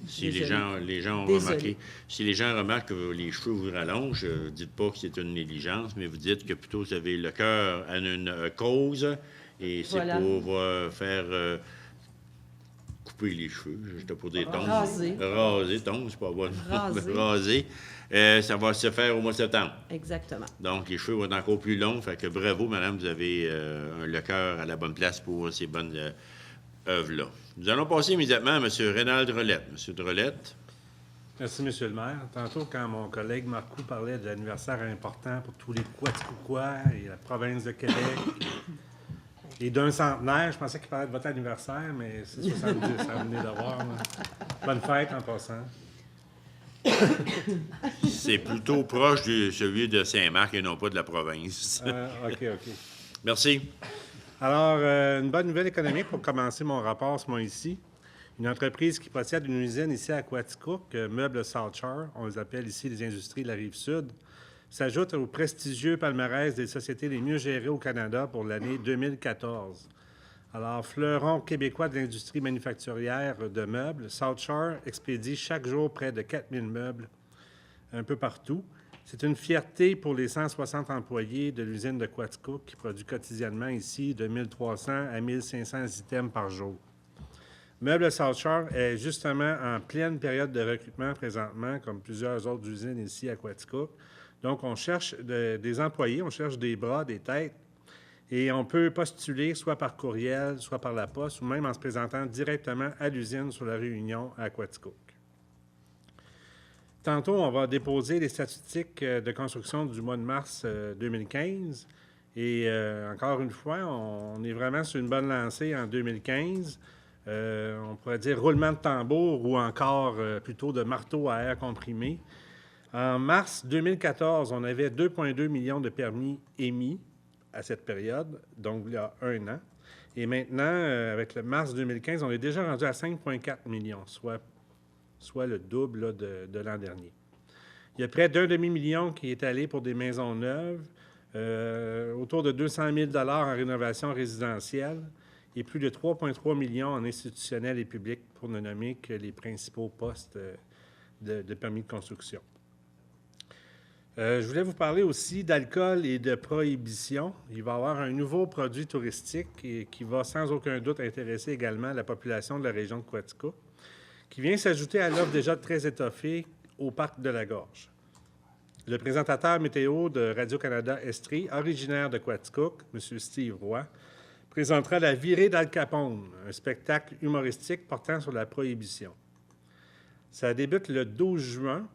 Si Désolé. les gens ont Désolé. remarqué, si les gens remarquent que les cheveux vous rallongent, dites pas que c'est une négligence, mais vous dites que plutôt vous avez le cœur à une cause et c'est Voilà. pour faire couper les cheveux. J'étais pour des tongs. Raser. Raser, tongs, c'est pas bon. Raser. Raser. Ça va se faire au mois de septembre. Exactement. Donc, les cheveux vont être encore plus longs. Fait que bravo, madame, vous avez le cœur à la bonne place pour ces bonnes œuvres-là. Nous allons passer immédiatement à M. Rénald Drolette. M. Drolette. Merci, M. le maire. Tantôt, quand mon collègue Marcoux parlait de l'anniversaire important pour tous les Quaticoucois et la province de Québec, et d'un centenaire, je pensais qu'il parlait de votre anniversaire, mais c'est 70, ça venait de voir. Là. Bonne fête en passant. C'est plutôt proche de celui de Saint-Marc et non pas de la province. OK. Merci. Alors, une bonne nouvelle économique pour commencer mon rapport ce mois-ci. Une entreprise qui possède une usine ici à Quaticook, Meubles South Shore, on les appelle ici les industries de la Rive-Sud, s'ajoute au prestigieux palmarès des sociétés les mieux gérées au Canada pour l'année 2014. Alors, fleuron québécois de l'industrie manufacturière de meubles, South Shore expédie chaque jour près de 4000 meubles un peu partout. C'est une fierté pour les 160 employés de l'usine de Quaticook qui produit quotidiennement ici de 1300 à 1500 items par jour. Meubles South Shore est justement en pleine période de recrutement présentement, comme plusieurs autres usines ici à Quaticook. Donc, on cherche des employés, on cherche des bras, des têtes, et on peut postuler soit par courriel, soit par la poste, ou même en se présentant directement à l'usine sur la Réunion à Quaticook. Tantôt, on va déposer les statistiques de construction du mois de mars 2015. Et encore une fois, on est vraiment sur une bonne lancée en 2015. On pourrait dire roulement de tambour ou encore plutôt de marteau à air comprimé. En mars 2014, on avait 2,2 millions de permis émis à cette période, donc il y a un an. Et maintenant, avec le mars 2015, on est déjà rendu à 5,4 millions, soit le double là, de l'an dernier. Il y a près d'un demi-million qui est allé pour des maisons neuves, autour de 200 000 $ en rénovation résidentielle et plus de 3,3 millions en institutionnel et public, pour ne nommer que les principaux postes de permis de construction. Je voulais vous parler aussi d'alcool et de prohibition. Il va y avoir un nouveau produit touristique qui va sans aucun doute intéresser également la population de la région de Quaticook, qui vient s'ajouter à l'offre déjà très étoffée au parc de la Gorge. Le présentateur météo de Radio-Canada Estrie, originaire de Quaticook, M. Steve Roy, présentera La virée d'Al Capone, un spectacle humoristique portant sur la prohibition. Ça débute le 12 juin.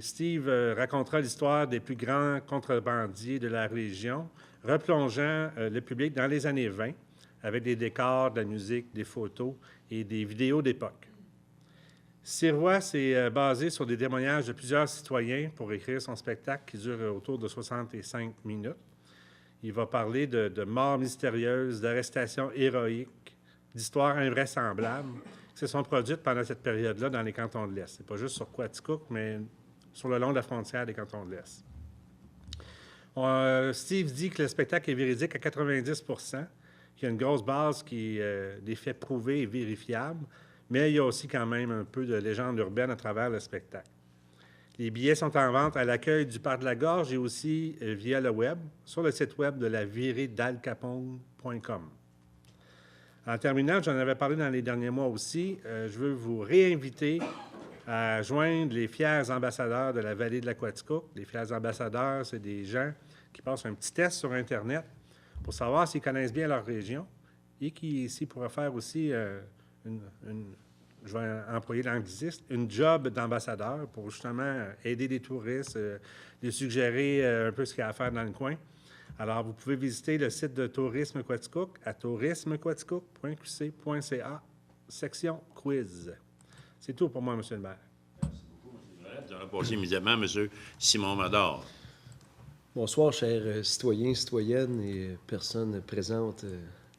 Steve racontera l'histoire des plus grands contrebandiers de la région, replongeant le public dans les années 20 avec des décors, de la musique, des photos et des vidéos d'époque. Sirois s'est basé sur des témoignages de plusieurs citoyens pour écrire son spectacle qui dure autour de 65 minutes. Il va parler de morts mystérieuses, d'arrestations héroïques, d'histoires invraisemblables qui se sont produites pendant cette période-là dans les cantons de l'Est. Ce n'est pas juste sur Quaticook, mais sur le long de la frontière des cantons de l'Est. Steve dit que le spectacle est véridique à 90 %, qu'il y a une grosse base qui est des faits prouvés et vérifiables, mais il y a aussi quand même un peu de légende urbaine à travers le spectacle. Les billets sont en vente à l'accueil du Parc de la Gorge et aussi via le web, sur le site web de la virée d'alcapone.com. En terminant, j'en avais parlé dans les derniers mois aussi, je veux vous réinviter à joindre les fiers ambassadeurs de la vallée de la Quaticook. Les fiers ambassadeurs, c'est des gens qui passent un petit test sur Internet pour savoir s'ils connaissent bien leur région et qui ici pourraient faire aussi je vais employer l'anglicisme, une job d'ambassadeur pour justement aider les touristes, les suggérer un peu ce qu'il y a à faire dans le coin. Alors, vous pouvez visiter le site de Tourisme Quaticook à tourismequaticook.qc.ca, section quiz. C'est tout pour moi, M. le maire. Merci beaucoup, M. le maire. Nous allons passer immédiatement à M. Simon Mador. Bonsoir, chers citoyens, citoyennes et personnes présentes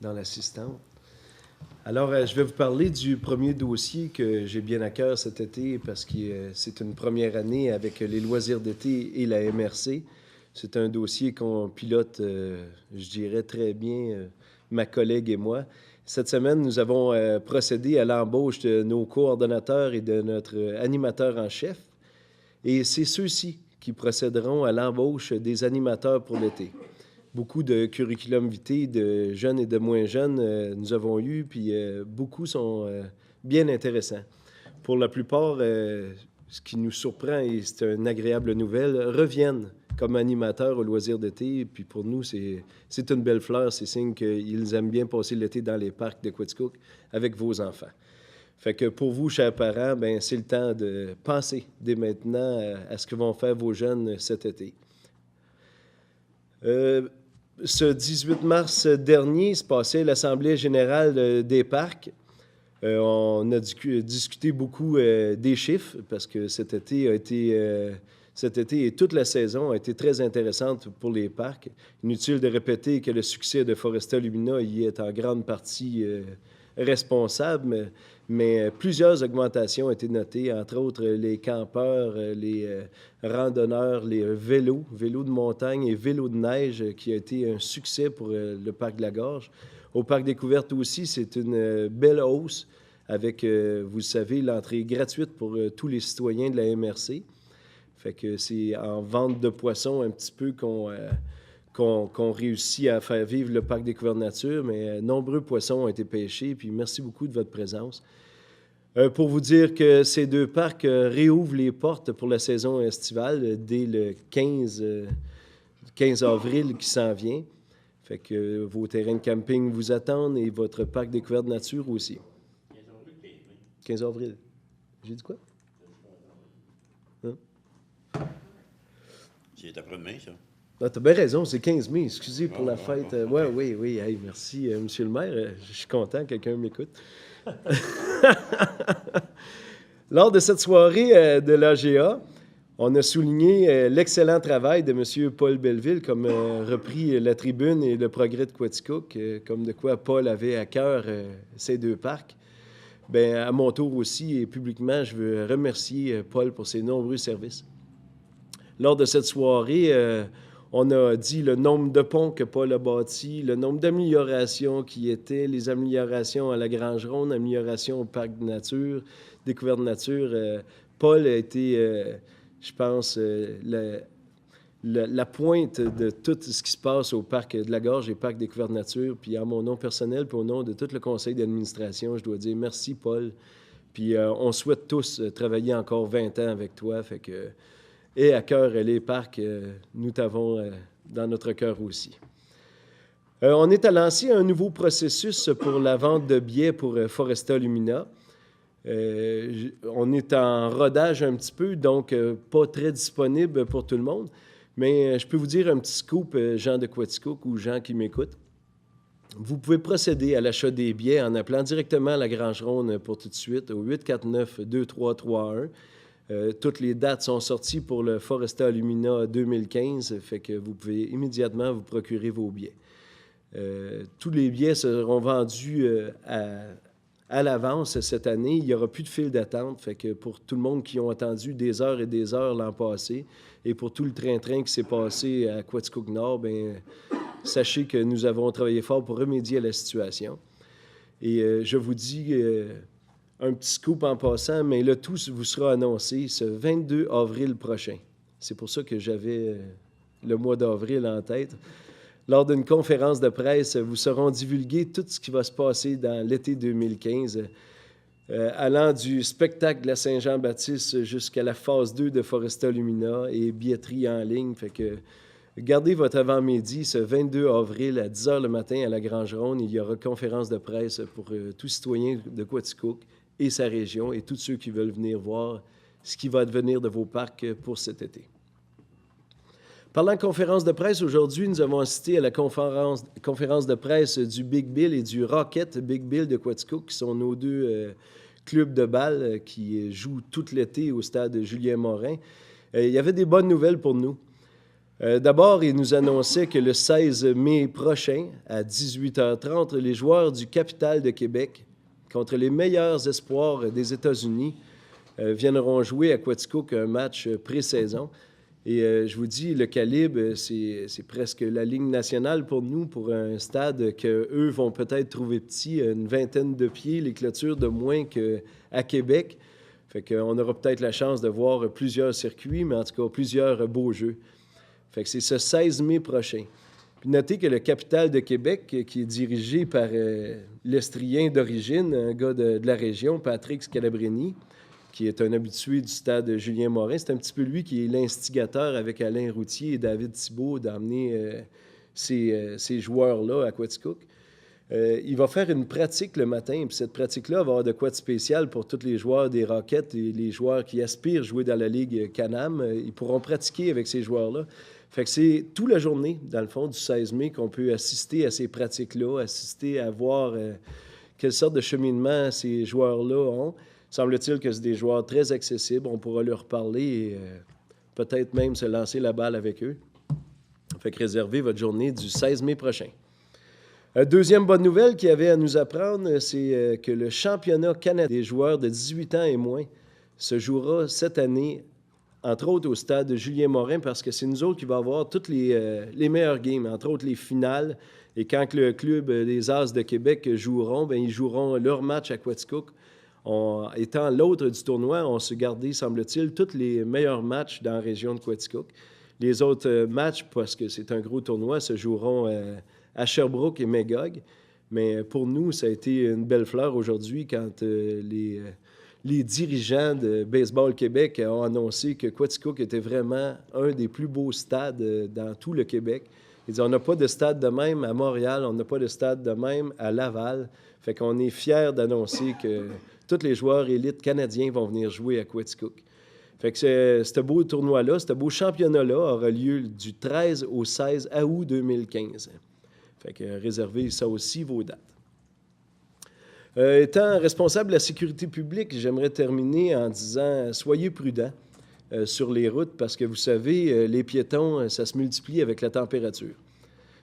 dans l'assistante. Alors, je vais vous parler du premier dossier que j'ai bien à cœur cet été parce que c'est une première année avec les loisirs d'été et la MRC. C'est un dossier qu'on pilote, je dirais, très bien, ma collègue et moi. Cette semaine, nous avons procédé à l'embauche de nos coordonnateurs et de notre animateur en chef. Et c'est ceux-ci qui procéderont à l'embauche des animateurs pour l'été. Beaucoup de curriculum vitae de jeunes et de moins jeunes nous avons eu, puis beaucoup sont bien intéressants. Pour la plupart, ce qui nous surprend, et c'est une agréable nouvelle, reviennent comme animateurs au loisir d'été. Puis pour nous, c'est une belle fleur. C'est signe qu'ils aiment bien passer l'été dans les parcs de Quaticook avec vos enfants. Fait que pour vous, chers parents, ben c'est le temps de penser dès maintenant à ce que vont faire vos jeunes cet été. Ce 18 mars dernier se passait l'Assemblée générale des parcs. On a discuté beaucoup des chiffres parce que cet été et toute la saison a été très intéressante pour les parcs. Inutile de répéter que le succès de Foresta Lumina y est en grande partie responsable, mais plusieurs augmentations ont été notées, entre autres les campeurs, les randonneurs, les vélos de montagne et vélos de neige, qui a été un succès pour le Parc de la Gorge. Au Parc Découverte aussi, c'est une belle hausse avec, vous le savez, l'entrée gratuite pour tous les citoyens de la MRC. Fait que c'est en vente de poissons un petit peu qu'on réussit à faire vivre le Parc Découverte Nature, mais nombreux poissons ont été pêchés, puis merci beaucoup de votre présence. Pour vous dire que ces deux parcs réouvrent les portes pour la saison estivale dès le 15 avril qui s'en vient. Fait que vos terrains de camping vous attendent et votre Parc Découverte Nature aussi. 15 avril. J'ai dit quoi? C'est après-demain, ça. Ah, tu as bien raison, c'est 15 mai, excusez pour la fête. Oui. Hey, merci, monsieur le maire. Je suis content que quelqu'un m'écoute. Lors de cette soirée de l'AGA, on a souligné l'excellent travail de M. Paul Belleville, comme repris la tribune et le progrès de Quaticook, comme de quoi Paul avait à cœur ces deux parcs. Bien, à mon tour aussi, et publiquement, je veux remercier Paul pour ses nombreux services. Lors de cette soirée, on a dit le nombre de ponts que Paul a bâtis, le nombre d'améliorations qui étaient, les améliorations à la Grange-Ronde, améliorations au Parc de Nature, Découverte Nature. Paul a été je pense, la pointe de tout ce qui se passe au Parc de la Gorge et Parc Découverte Nature. Puis en mon nom personnel, puis au nom de tout le conseil d'administration, je dois dire merci, Paul. Puis on souhaite tous travailler encore 20 ans avec toi. Fait que, et à cœur, les parcs, nous t'avons dans notre cœur aussi. On est à lancer un nouveau processus pour la vente de billets pour Foresta Lumina. On est en rodage un petit peu, donc pas très disponible pour tout le monde. Mais je peux vous dire un petit scoop, gens de Quaticook ou gens qui m'écoutent. Vous pouvez procéder à l'achat des billets en appelant directement la Grange Ronde pour tout de suite au 849-2331. Toutes les dates sont sorties pour le Foresta Lumina 2015, fait que vous pouvez immédiatement vous procurer vos billets. Tous les billets seront vendus à l'avance cette année. Il n'y aura plus de file d'attente, fait que pour tout le monde qui ont attendu des heures et des heures l'an passé, et pour tout le train-train qui s'est passé à Quaticook Nord, bien, sachez que nous avons travaillé fort pour remédier à la situation. Et je vous dis un petit scoop en passant, mais le tout vous sera annoncé ce 22 avril prochain. C'est pour ça que j'avais le mois d'avril en tête. Lors d'une conférence de presse, vous seront divulgués tout ce qui va se passer dans l'été 2015, allant du spectacle de la Saint-Jean-Baptiste jusqu'à la phase 2 de Foresta Lumina et billetterie en ligne. Fait que gardez votre avant-midi ce 22 avril à 10h le matin à la Grange Ronde. Il y aura conférence de presse pour tout citoyen de Quaticook et sa région et tous ceux qui veulent venir voir ce qui va devenir de vos parcs pour cet été. Parlant de conférence de presse, aujourd'hui, nous avons assisté à la conférence de presse du Big Bill et du Rocket Big Bill de Quaticook, qui sont nos deux clubs de balle qui jouent tout l'été au stade Julien-Morin. Il y avait des bonnes nouvelles pour nous. D'abord, il nous annonçait que le 16 mai prochain, à 18h30, les joueurs du Capital de Québec, contre les meilleurs espoirs des États-Unis, viendront jouer à Quaticook un match pré-saison. Et je vous dis, le calibre, c'est presque la ligne nationale pour nous, pour un stade qu'eux vont peut-être trouver petit, une vingtaine de pieds, les clôtures de moins qu'à Québec. Fait qu'on aura peut-être la chance de voir plusieurs circuits, mais en tout cas plusieurs beaux jeux. Fait que c'est ce 16 mai prochain. Puis notez que le Capital de Québec, qui est dirigé par l'Estrien d'origine, un gars de la région, Patrick Scalabrini, qui est un habitué du stade Julien-Morin. C'est un petit peu lui qui est l'instigateur avec Alain Routier et David Thibault d'emmener ces joueurs-là à Quaticook. Il va faire une pratique le matin, puis cette pratique-là va avoir de quoi de spécial pour tous les joueurs des Rockets et les joueurs qui aspirent jouer dans la Ligue Can-Am. Ils pourront pratiquer avec ces joueurs-là. Fait que c'est toute la journée, dans le fond, du 16 mai qu'on peut assister à ces pratiques-là, assister à voir quelle sorte de cheminement ces joueurs-là ont. Semble-t-il que c'est des joueurs très accessibles. On pourra leur parler et peut-être même se lancer la balle avec eux. Fait que réservez votre journée du 16 mai prochain. Deuxième bonne nouvelle qu'il y avait à nous apprendre, c'est que le championnat canadien des joueurs de 18 ans et moins se jouera cette année, entre autres au stade Julien-Morin, parce que c'est nous autres qui va avoir toutes les meilleures games, entre autres les finales. Et quand le club des As de Québec joueront, bien, ils joueront leur match à Quaticook. Étant l'autre du tournoi, on se gardait, semble-t-il, tous les meilleurs matchs dans la région de Quaticook. Les autres matchs, parce que c'est un gros tournoi, se joueront à Sherbrooke et Magog. Mais pour nous, ça a été une belle fleur aujourd'hui quand les dirigeants de Baseball Québec ont annoncé que Quaticook était vraiment un des plus beaux stades dans tout le Québec. Ils disent, on n'a pas de stade de même à Montréal, on n'a pas de stade de même à Laval. Fait qu'on est fiers d'annoncer que tous les joueurs élites canadiens vont venir jouer à Quaticook. Fait que ce beau tournoi-là, ce beau championnat-là aura lieu du 13 au 16 août 2015. Fait que réservez ça aussi, vos dates. Étant responsable de la sécurité publique, j'aimerais terminer en disant soyez prudents sur les routes parce que vous savez, les piétons, ça se multiplie avec la température.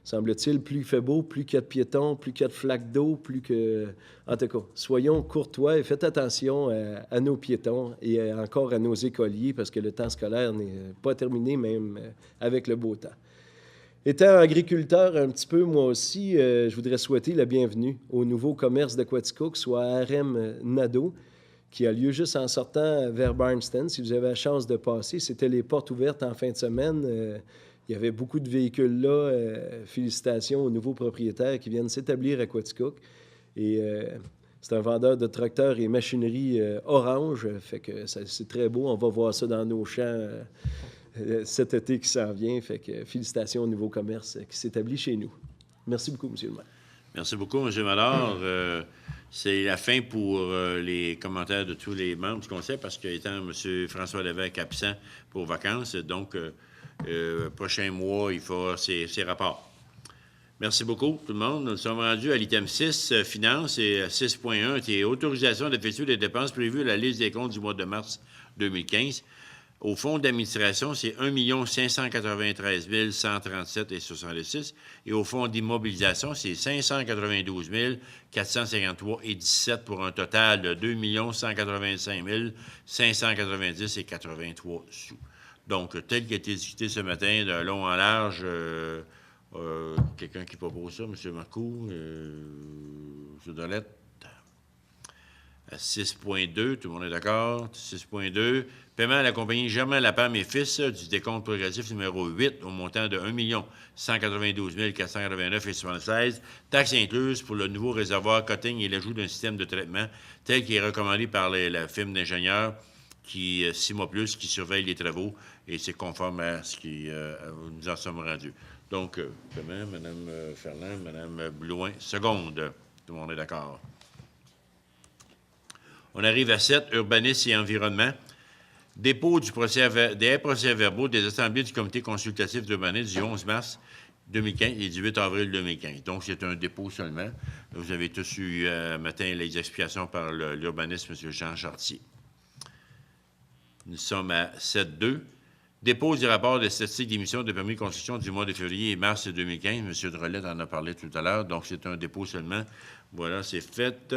Semble-t-il, plus il fait beau, plus qu'il y a de piétons, plus qu'il y a de flaques d'eau, plus que... En tout cas, soyons courtois et faites attention à nos piétons et encore à nos écoliers parce que le temps scolaire n'est pas terminé même avec le beau temps. Étant agriculteur un petit peu, moi aussi, je voudrais souhaiter la bienvenue au nouveau commerce de Quaticook, soit RM Nadeau, qui a lieu juste en sortant vers Barnston. Si vous avez la chance de passer, c'était les portes ouvertes en fin de semaine. Il y avait beaucoup de véhicules là. Félicitations aux nouveaux propriétaires qui viennent s'établir à Quaticook. Et c'est un vendeur de tracteurs et machinerie orange. Fait que c'est très beau. On va voir ça dans nos champs cet été qui s'en vient. Fait que félicitations au nouveau commerce qui s'établit chez nous. Merci beaucoup, M. le maire. Merci beaucoup, M. Mallard. C'est la fin pour les commentaires de tous les membres du conseil parce qu'étant M. François Lévesque absent pour vacances, donc prochain mois, il fera ses rapports. Merci beaucoup, tout le monde. Nous sommes rendus à l'item 6, finances, et 6.1, qui est autorisation d'effectuer les dépenses prévues à la liste des comptes du mois de mars 2015. Au fonds d'administration, c'est 1 593 137,66. Et au fonds d'immobilisation, c'est 592 453,17 pour un total de 2 185 590,83 sous. Donc, tel qu'il a été discuté ce matin, de long en large, quelqu'un qui propose ça, M. Marcoux, M. Dolette. À 6.2, tout le monde est d'accord? 6.2, paiement à la compagnie Germain-Lapalme et Fils du décompte progressif numéro 8 au montant de 1 192 489,76, taxes incluses pour le nouveau réservoir Cotting et l'ajout d'un système de traitement tel qu'il est recommandé par la firme d'ingénieurs qui, 6 mois plus, qui surveille les travaux et c'est conforme à ce qui nous en sommes rendus. Donc, paiement, Mme Ferland, Mme Blouin, seconde. Tout le monde est d'accord? On arrive à 7, urbanisme et environnement. Dépôt des procès-verbaux des assemblées du comité consultatif d'urbanisme du 11 mars 2015 et du 8 avril 2015. Donc, c'est un dépôt seulement. Vous avez tous eu matin les explications par l'urbanisme, M. Jean Chartier. Nous sommes à 7.2. Dépôt du rapport de statistique d'émission de permis de construction du mois de février et mars 2015. M. Drolet en a parlé tout à l'heure. Donc, c'est un dépôt seulement. Voilà, c'est fait.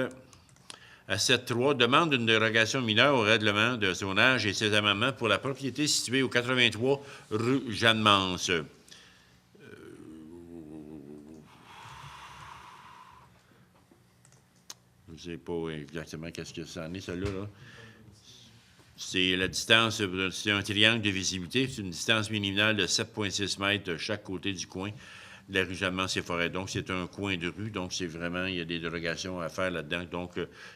À 7.3, demande d'une dérogation mineure au règlement de zonage et ses amendements pour la propriété située au 83 rue Jeanne-Mance. Je ne sais pas exactement qu'est-ce que ça en est, celle-là. Là. C'est la distance, c'est un triangle de visibilité, c'est une distance minimale de 7,6 mètres de chaque côté du coin de la rue Jeanne-Mance-et-Forêt. Donc, c'est un coin de rue, donc c'est vraiment, il y a des dérogations à faire là-dedans. Donc,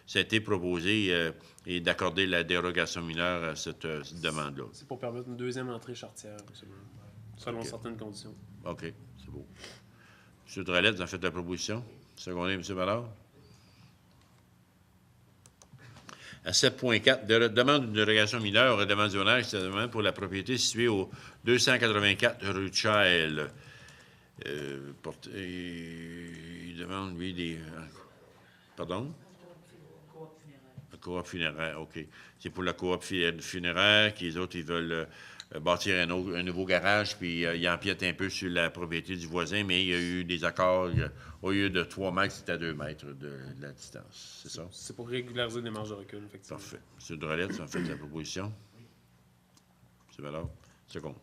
ça a été proposé et d'accorder la dérogation mineure à cette demande-là. C'est pour permettre une deuxième entrée charretière, selon certaines conditions. OK, c'est beau. M. Drolet, vous en faites la proposition. Secondé, M. Ballard. À 7.4, demande d'une dérogation mineure au règlement du zonage pour la propriété située au 284 rue de Child. Il demande, lui, des... Pardon? La coop funéraire, OK. C'est pour la coop funéraire, les autres, ils veulent bâtir un nouveau garage, puis ils empiètent un peu sur la propriété du voisin, mais il y a eu des accords. Au lieu de 3 mètres, c'est à 2 mètres de la distance. C'est ça? C'est pour régulariser les marges de recul, effectivement. Parfait. M. Drolet, tu as fait la proposition. M. Ballard, seconde.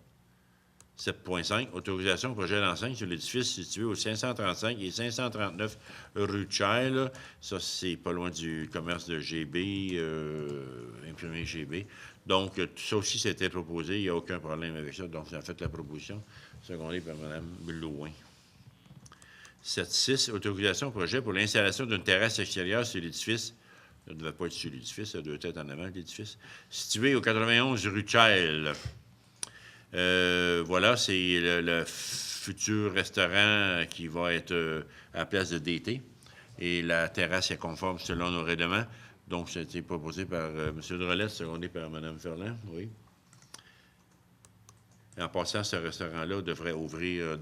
7.5, autorisation au projet d'enseigne sur l'édifice situé au 535 et 539 rue de Child. Ça, c'est pas loin du commerce de GB, imprimé GB. Donc, tout ça aussi, c'était proposé. Il n'y a aucun problème avec ça. Donc, j'ai fait la proposition, secondée par Mme Blouin. 7.6, autorisation au projet pour l'installation d'une terrasse extérieure sur l'édifice. Ça ne devait pas être sur l'édifice, ça doit être en avant de l'édifice. Situé au 91 rue de Child. Voilà, c'est le futur restaurant qui va être à la place de DT. Et la terrasse est conforme selon nos règlements. Donc, ça a été proposé par M. Drolet, secondé par Mme Ferland. Oui. En passant, ce restaurant-là devrait ouvrir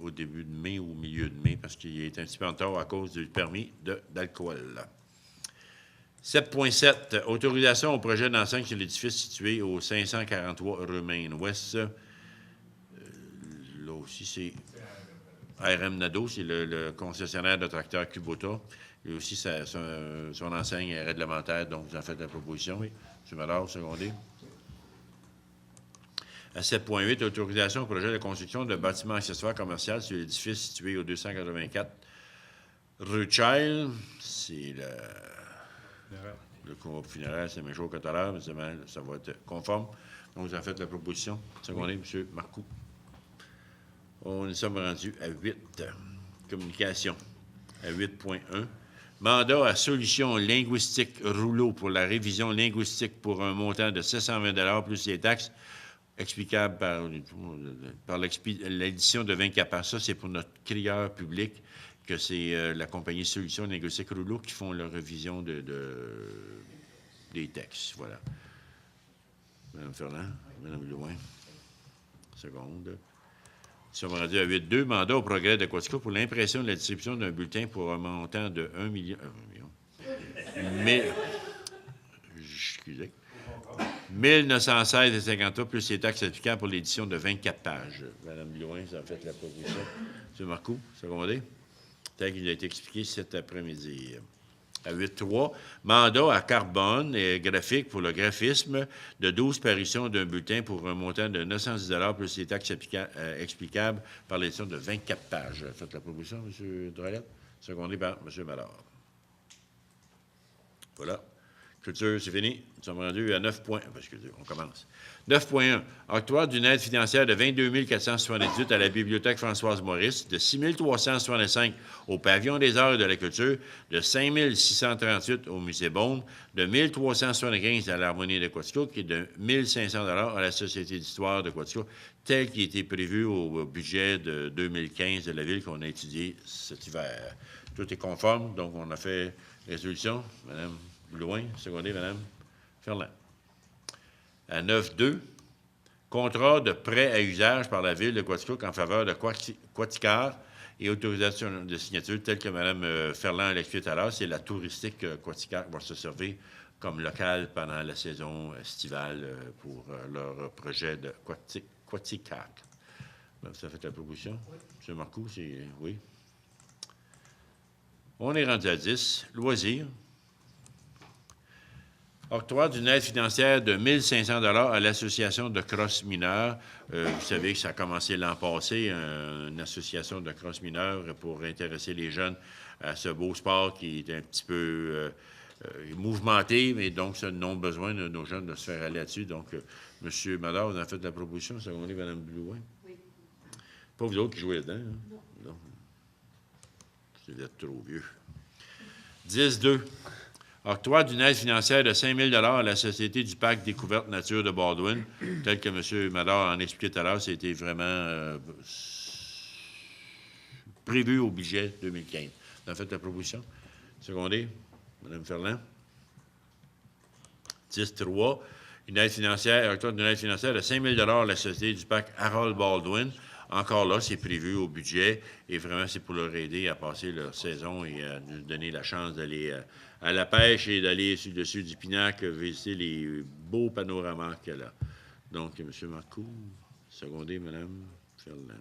au début de mai ou au milieu de mai parce qu'il est un petit peu en retard à cause du permis d'alcool. 7.7, autorisation au projet d'enseigne sur l'édifice situé au 543 rue Maine-Ouest. Là aussi, c'est RM Nadeau, c'est le concessionnaire de tracteurs Kubota. Et aussi, son enseigne est réglementaire, donc vous en faites la proposition. Oui. M. Mallard, secondé. À 7.8, autorisation au projet de construction de bâtiments accessoires commerciaux sur l'édifice situé au 284 rue Child. C'est funéraire. Le groupe funéraire, c'est le même jour que tout à l'heure, mais ça va être conforme. Donc, vous avez fait la proposition. Secondé, M. Marcoux. Nous sommes rendus à 8. Communication. À 8.1. Mandat à solution linguistique rouleau pour la révision linguistique pour un montant de 720 plus les taxes explicables par l'édition de 24 Ça, c'est pour notre crieur public, que c'est la compagnie Solutions linguistiques rouleau qui font la révision des textes. Voilà. Mme Ferland, Mme Louin. Seconde. Nous sommes rendus à 8.2. Mandat au progrès de Quatico pour l'impression de la distribution d'un bulletin pour un montant de 1 million. Mais, excusez. 1916,53 plus les taxes applicables pour l'édition de 24 pages. Mme Louin, vous avez fait la proposition. M. Marcoux, secondé. Tel qu'il a été expliqué cet après-midi. À 8.3, mandat à carbone et graphique pour le graphisme de 12 parutions d'un bulletin pour un montant de 910 plus les taxes explicables par l'édition de 24 pages. Faites la proposition, M. Drolet. Secondé par M. Mallard. Voilà. Culture, c'est fini. Nous sommes rendus à 9 points. Excusez, on commence. 9.1. Octroi d'une aide financière de 22 478 à la Bibliothèque Françoise-Maurice, de 6 365 au Pavillon des Arts et de la Culture, de 5 638 au Musée Beaune, de 1 375 à l'Harmonie de Quaticook et de 1 500 à la Société d'histoire de Quaticook, tel qui était prévu au budget de 2015 de la Ville qu'on a étudié cet hiver. Tout est conforme, donc on a fait résolution. Mme Louin, secondé, Mme Ferland. À 9.2, contrat de prêt à usage par la Ville de Quaticook en faveur de Quaticar et autorisation de signature, telle que Mme Ferland l'a expliqué tout à l'heure, c'est la touristique Quaticar qui va se servir comme local pendant la saison estivale pour leur projet de Quaticar. Ça fait la proposition? Oui. M. Marcoux, c'est... Oui. On est rendu à 10. Loisirs. Octroi d'une aide financière de 1 500 à l'Association de cross mineurs. Vous savez que ça a commencé l'an passé, une association de cross mineurs pour intéresser les jeunes à ce beau sport qui est un petit peu mouvementé, mais donc ça n'a besoin de nos jeunes de se faire aller là-dessus. Donc, M. Madard, vous en faites la proposition, secondé Mme Blouin. Oui. Pas vous autres qui jouez là-dedans, hein? Non. Vous êtes trop vieux. 10.2. Octroi d'une aide financière de 5 000 à la Société du Parc Découverte Nature de Baldwin, tel que M. Madard en expliquait tout à l'heure, c'était vraiment prévu au budget 2015. Vous en faites la proposition? Secondé, Mme Ferland. 10.3. Octroi d'une aide financière de 5 000 à la Société du Parc Harold Baldwin. Encore là, c'est prévu au budget et vraiment, c'est pour leur aider à passer leur saison et à nous donner la chance d'aller à la pêche et d'aller sur le dessus du Pinac visiter les beaux panoramas qu'il y a là. Donc, M. Marcoux, secondé, Mme Ferland.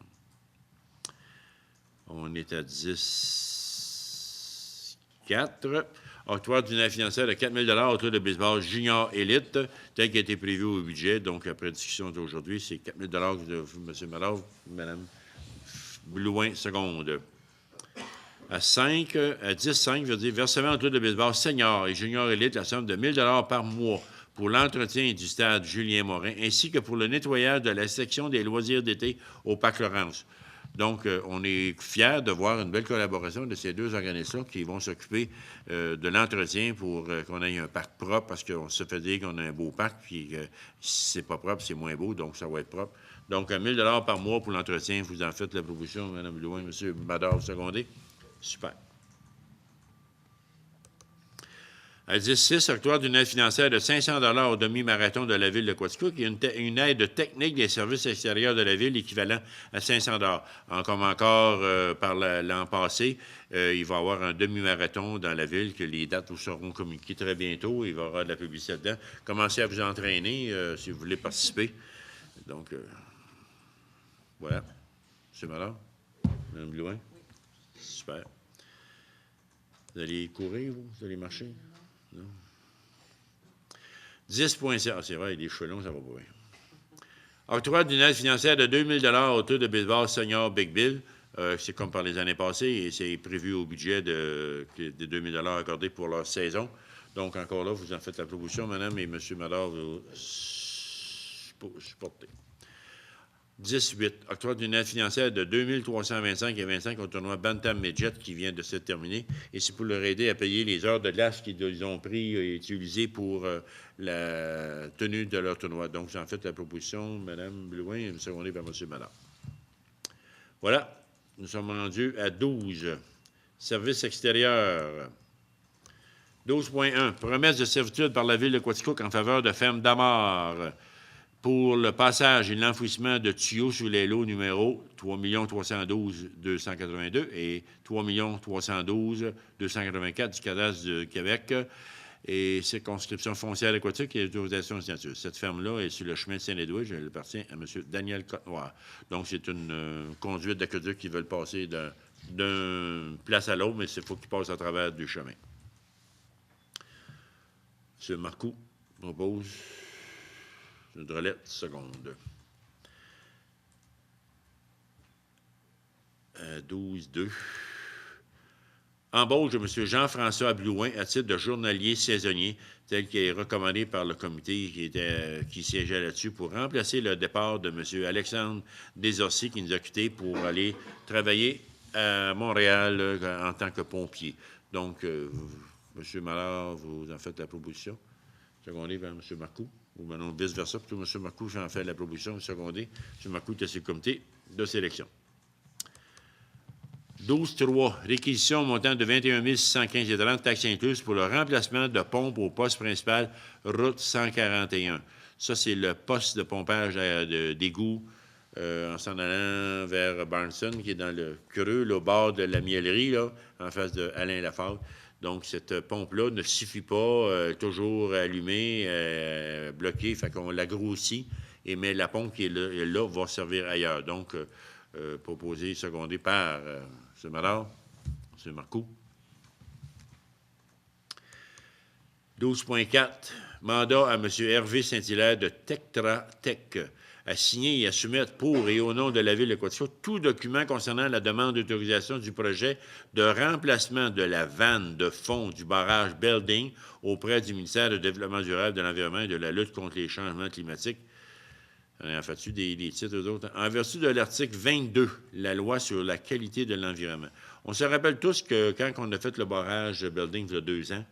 On est à 10.4. Octroi d'une aide financière de 4 000 autour de baseball junior élite, tel qui a été prévu au budget. Donc, après discussion d'aujourd'hui, c'est 4 000 de M. Mallard, Mme Blouin, seconde. À 10.5, je veux dire, versement autour de baseball senior et junior élite, la somme de 1 000 par mois pour l'entretien du stade Julien-Morin, ainsi que pour le nettoyage de la section des loisirs d'été au Parc Laurence. Donc, on est fiers de voir une belle collaboration de ces deux organismes-là qui vont s'occuper de l'entretien pour qu'on ait un parc propre, parce qu'on se fait dire qu'on a un beau parc, puis si c'est pas propre, c'est moins beau, donc ça va être propre. Donc, 1 000 par mois pour l'entretien, vous en faites la proposition, Mme Louin, M. Madard, vous secondez. Super. À 10.6, octroi d'une aide financière de 500 au demi-marathon de la Ville de Quaticook et une aide technique des services extérieurs de la Ville équivalent à 500 Comme encore par l'an passé, il va y avoir un demi-marathon dans la Ville, que les dates vous seront communiquées très bientôt. Il va y avoir de la publicité dedans. Commencez à vous entraîner si vous voulez participer. Donc, voilà. M. Mallard? Mme Blouin? Super. Vous allez courir, vous? Vous allez marcher? Non. 10.7. Ah, c'est vrai, les cheveux longs, ça va pas bien. Octroi d'une aide financière de 2 000 au tour de baseball senior Big Bill. C'est comme par les années passées et c'est prévu au budget de 2 000 accordés pour leur saison. Donc, encore là, vous en faites la proposition, Madame et M. Mador, vous supportez. 18. Octroi d'une aide financière de 2 325 et 25 au tournoi Bantam Midget qui vient de se terminer. Et c'est pour leur aider à payer les heures de glace qu'ils ont pris et utilisées pour la tenue de leur tournoi. Donc, j'en fais la proposition, Mme Blouin, secondée par M. Mador. Voilà. Nous sommes rendus à 12. Service extérieur. 12.1. Promesse de servitude par la Ville de Quaticook en faveur de ferme d'Amar pour le passage et l'enfouissement de tuyaux sous les lots numéro 3 312 282 et 3 312 284 du cadastre du Québec et circonscription foncière aquatique et autorisation de signature. Cette ferme-là est sur le chemin de Saint-Édouard. Elle appartient à M. Daniel Côte-Noire. Donc, c'est une conduite d'aqueduc qui veulent passer d'une place à l'autre, mais il faut qu'ils passent à travers du chemin. M. Marcoux propose une drôlette seconde. 12.2. Embauche de M. Jean-François Blouin à titre de journalier saisonnier, tel qu'il est recommandé par le comité qui siégeait là-dessus pour remplacer le départ de M. Alexandre Desorcy qui nous a quittés pour aller travailler à Montréal en tant que pompier. Donc, M. Mallard, vous en faites la proposition. Secondé par M. Marcoux. Ou maintenant vice-versa. Plutôt M. Marcoux, j'en fais la proposition. Secondé. M. Marcoux était sur le comité de sélection. 12.3. Réquisition montant de 21 615,30 $ taxes incluses pour le remplacement de pompe au poste principal route 141. Ça, c'est le poste de pompage d'égout en s'en allant vers Barnson, qui est dans le creux, là, au bord de la miellerie, là, en face de Alain Lafave. Donc, cette pompe-là ne suffit pas, toujours allumée, bloquée, fait qu'on la grossit, mais la pompe qui est là va servir ailleurs. Donc, proposé, secondé par M. Mador, M. Marcoux. 12.4. Mandat à M. Hervé Saint-Hilaire de Tectra Tech à signer et à soumettre pour et au nom de la Ville de Quaticook tout document concernant la demande d'autorisation du projet de remplacement de la vanne de fond du barrage Belding auprès du ministère du Développement durable, de l'Environnement et de la lutte contre les changements climatiques. En fait-tu des titres d'autres? En vertu de l'article 22, la loi sur la qualité de l'environnement. On se rappelle tous que quand on a fait le barrage Belding il y a 2 ans,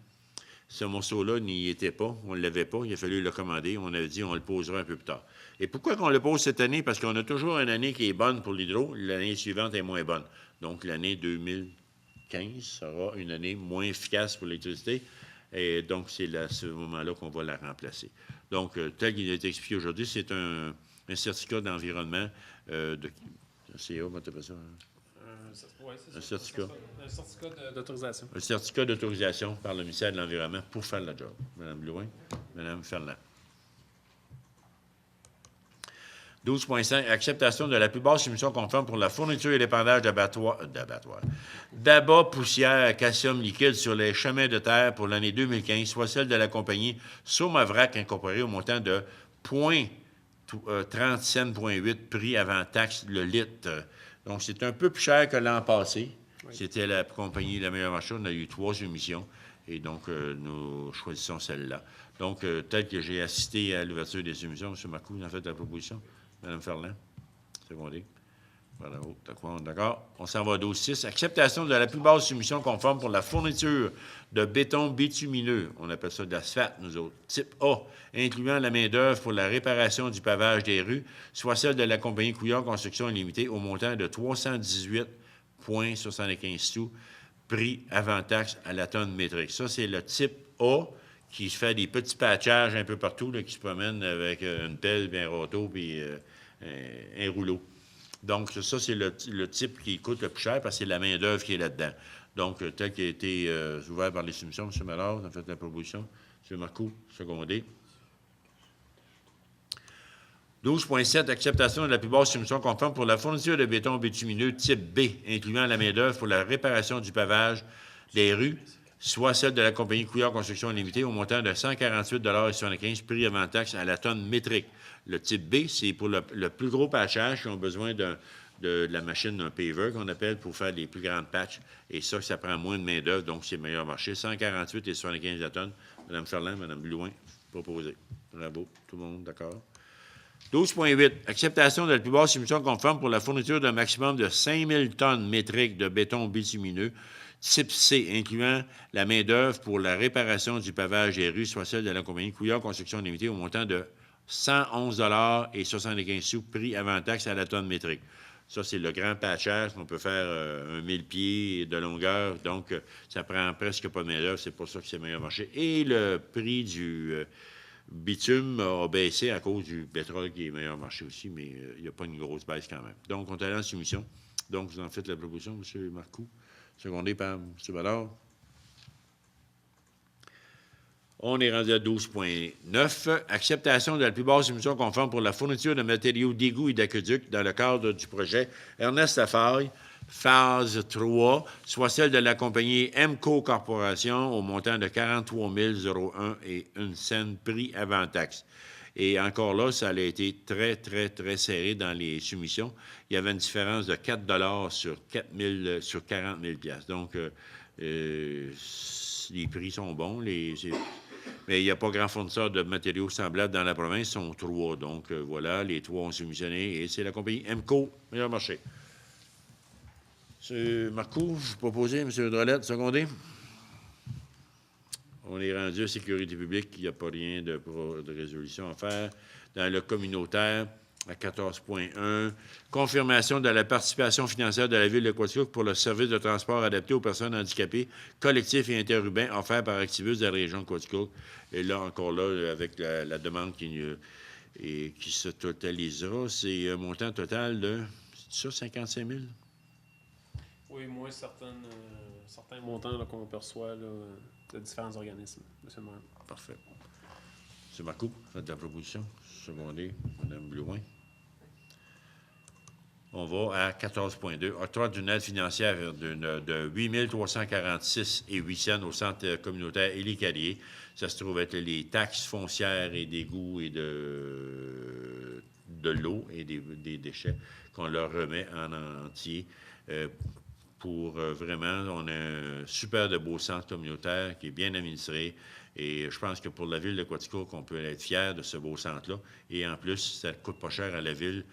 ce morceau-là n'y était pas, on ne l'avait pas, il a fallu le commander, on avait dit on le posera un peu plus tard. Et pourquoi qu'on le pose cette année? Parce qu'on a toujours une année qui est bonne pour l'hydro, l'année suivante est moins bonne. Donc, l'année 2015 sera une année moins efficace pour l'électricité, et donc c'est à ce moment-là qu'on va la remplacer. Donc, tel qu'il a été expliqué aujourd'hui, c'est un certificat d'environnement de CA, comment tu appelles ça? Un certificat. Un certificat d'autorisation. Un certificat d'autorisation par le ministère de l'Environnement pour faire la job. Mme Blouin, Mme Ferland. 12.5. Acceptation de la plus basse soumission conforme pour la fourniture et l'épandage d'abat poussière calcium liquide sur les chemins de terre pour l'année 2015, soit celle de la compagnie Somavrac incorporée au montant de 37,8 prix avant taxe le litre. Donc, c'est un peu plus cher que l'an passé. Oui. C'était la compagnie La Meilleure Marché. On a eu 3 émissions. Et donc, nous choisissons celle-là. Donc, tel que j'ai assisté à l'ouverture des émissions, M. Marcoux, vous en fait la proposition. Mme Ferland, secondé. Voilà, d'accord. On s'en va à 12.6. Acceptation de la plus basse soumission conforme pour la fourniture de béton bitumineux. On appelle ça de l'asphalte, nous autres. Type A, incluant la main-d'œuvre pour la réparation du pavage des rues, soit celle de la compagnie Couillard Construction Limitée au montant de 318,75 sous, prix avant taxe à la tonne métrique. Ça, c'est le type A qui se fait des petits patchages un peu partout, là, qui se promène avec une pelle, puis un râteau, puis un rouleau. Donc, ça, c'est le type qui coûte le plus cher parce que c'est la main-d'œuvre qui est là-dedans. Donc, tel qu'il a été ouvert par les soumissions, M. Mallard, vous en faites la proposition. M. Marcoux, secondé. 12.7. Acceptation de la plus basse soumission conforme pour la fourniture de béton bitumineux type B, incluant la main-d'œuvre pour la réparation du pavage des rues, soit celle de la compagnie Couillard Construction Limitée au montant de 148,75 prix avant taxe à la tonne métrique. Le type B, c'est pour le plus gros patchage qui ont besoin de la machine d'un paver qu'on appelle pour faire les plus grandes patchs. Et ça prend moins de main-d'œuvre, donc c'est meilleur marché. 148 et 75 la tonne. Mme Ferland, Mme Blouin, proposé. Bravo, tout le monde, d'accord. 12,8. Acceptation de la plus basse émission conforme pour la fourniture d'un maximum de 5000 tonnes métriques de béton bitumineux, type C, incluant la main-d'œuvre pour la réparation du pavage des rues, soit celle de la compagnie Couillard Construction Limitée, au montant de 111,75 $, prix avant taxe à la tonne métrique. Ça, c'est le grand patchage qu'on peut faire 1000 pieds de longueur. Donc, ça prend presque pas de main-d'œuvre. C'est pour ça que c'est meilleur marché. Et le prix du bitume a baissé à cause du pétrole qui est meilleur marché aussi, mais il n'y a pas une grosse baisse quand même. Donc, on est allé en soumission. Donc, vous en faites la proposition, M. Marcoux. Secondé par M. Ballard. On est rendu à 12,9. Acceptation de la plus basse émission conforme pour la fourniture de matériaux d'égout et d'aqueduc dans le cadre du projet Ernest Lafaille, phase 3, soit celle de la compagnie MCO Corporation au montant de 43 001 et 1 cent, prix avant taxe. Et encore là, ça a été très, très, très serré dans les soumissions. Il y avait une différence de 4 $ sur 40 000 $. Donc, les prix sont bons. Mais il n'y a pas grand fournisseur de matériaux semblables dans la province. Ils sont 3. Donc, voilà, les 3 ont soumissionné. Et c'est la compagnie MCO, meilleur marché. M. Marcoux, vous proposez, M. Drolette, secondé. On est rendu à sécurité publique, il n'y a pas rien de résolution à faire. Dans le communautaire, à 14,1, confirmation de la participation financière de la Ville de Quaticook pour le service de transport adapté aux personnes handicapées, collectif et interurbain offert par Activus de la région de Quaticook. Et là, encore là, avec la demande qui se totalisera, c'est un montant total de, c'est ça, 55 000? Oui, moins certains montants qu'on perçoit là, de différents organismes, M. le maire. Parfait. M. Marcoux, faites la proposition. Secondé, Mme Blouin. On va à 14,2. Octroi d'une aide financière de 8 346 et 8 cents au centre communautaire Élie-Carrier. Ça se trouve être les taxes foncières et d'égouts et de l'eau et des déchets qu'on leur remet en entier. Pour vraiment, on a un super de beau centre communautaire qui est bien administré. Et je pense que pour la Ville de Quaticook, on peut être fier de ce beau centre-là. Et en plus, ça ne coûte pas cher à la Ville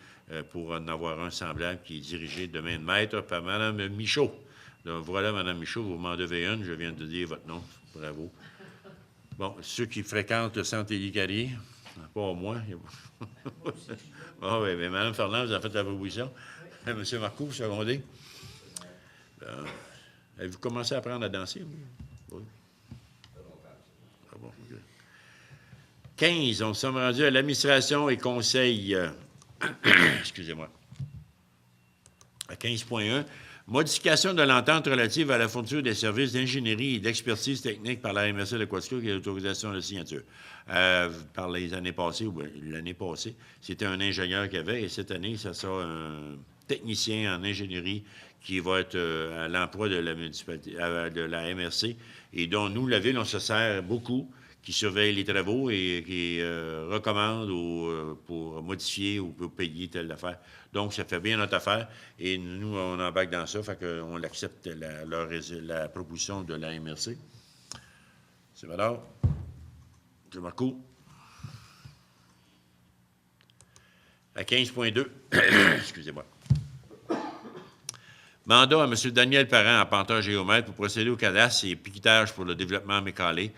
pour en avoir un semblable qui est dirigé de main de maître par Mme Michaud. Donc voilà, Mme Michaud, vous m'en devez une. Je viens de dire votre nom. Bravo. Bon, ceux qui fréquentent le centre Élie-Carrier, pas moi. Ah oui, mais Mme Ferland, vous avez fait la proposition. Oui. M. Marcoux, secondé. Avez-vous commencé à apprendre à danser? Oui. Ah bon, okay. 15, on s'est rendu à l'administration et conseil. Excusez-moi. À 15,1, modification de l'entente relative à la fourniture des services d'ingénierie et d'expertise technique par la MRC de Quaticook et l'autorisation de signature. Par les années passées, ou l'année passée, c'était un ingénieur qui avait, et cette année, ça sera un technicien en ingénierie qui va être à l'emploi de la municipalité, de la MRC, et dont nous, la Ville, on se sert beaucoup, qui surveille les travaux et qui recommande pour modifier ou pour payer telle affaire. Donc, ça fait bien notre affaire, et nous, on embarque dans ça, fait qu'on accepte la proposition de la MRC. C'est valable. M. Marcoux. À 15,2, excusez-moi. Mandat à M. Daniel Parent, appenteur géomètre, pour procéder au cadastre et piquetage pour le développement mécalé.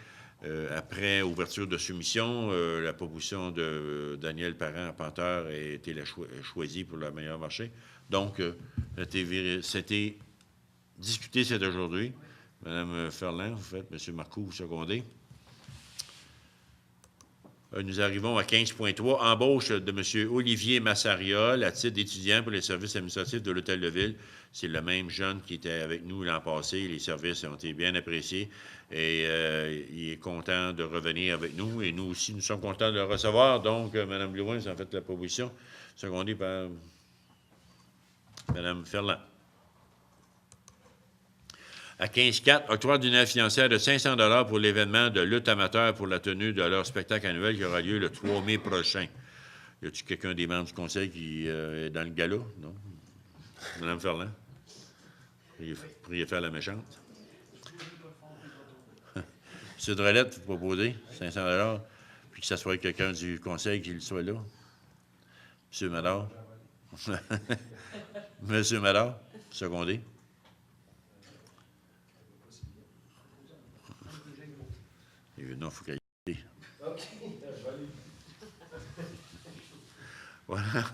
Après ouverture de soumission, la proposition de Daniel Parent, appenteur, a été choisie pour le meilleur marché. Donc, c'était discuté cet aujourd'hui. Mme Ferland, vous faites, M. Marcoux, vous secondez. Nous arrivons à 15,3. Embauche de M. Olivier Massariol à titre d'étudiant pour les services administratifs de l'Hôtel de Ville. C'est le même jeune qui était avec nous l'an passé. Les services ont été bien appréciés et il est content de revenir avec nous. Et nous aussi, nous sommes contents de le recevoir. Donc, Mme Blouin, vous en faites la proposition, secondée par Mme Ferland. À 15,4, octroi d'une aide financière de 500 $ pour l'événement de lutte amateur pour la tenue de leur spectacle annuel qui aura lieu le 3 mai prochain. Y a-t-il quelqu'un des membres du conseil qui est dans le gala? Non? Mme Ferland? Pourriez faire la méchante. M. Drolette, vous proposez 500 $, puis que ce soit quelqu'un du conseil qui soit là. M. Mador. M. Mador, secondé. Non, il faut qu'il y ait. Voilà.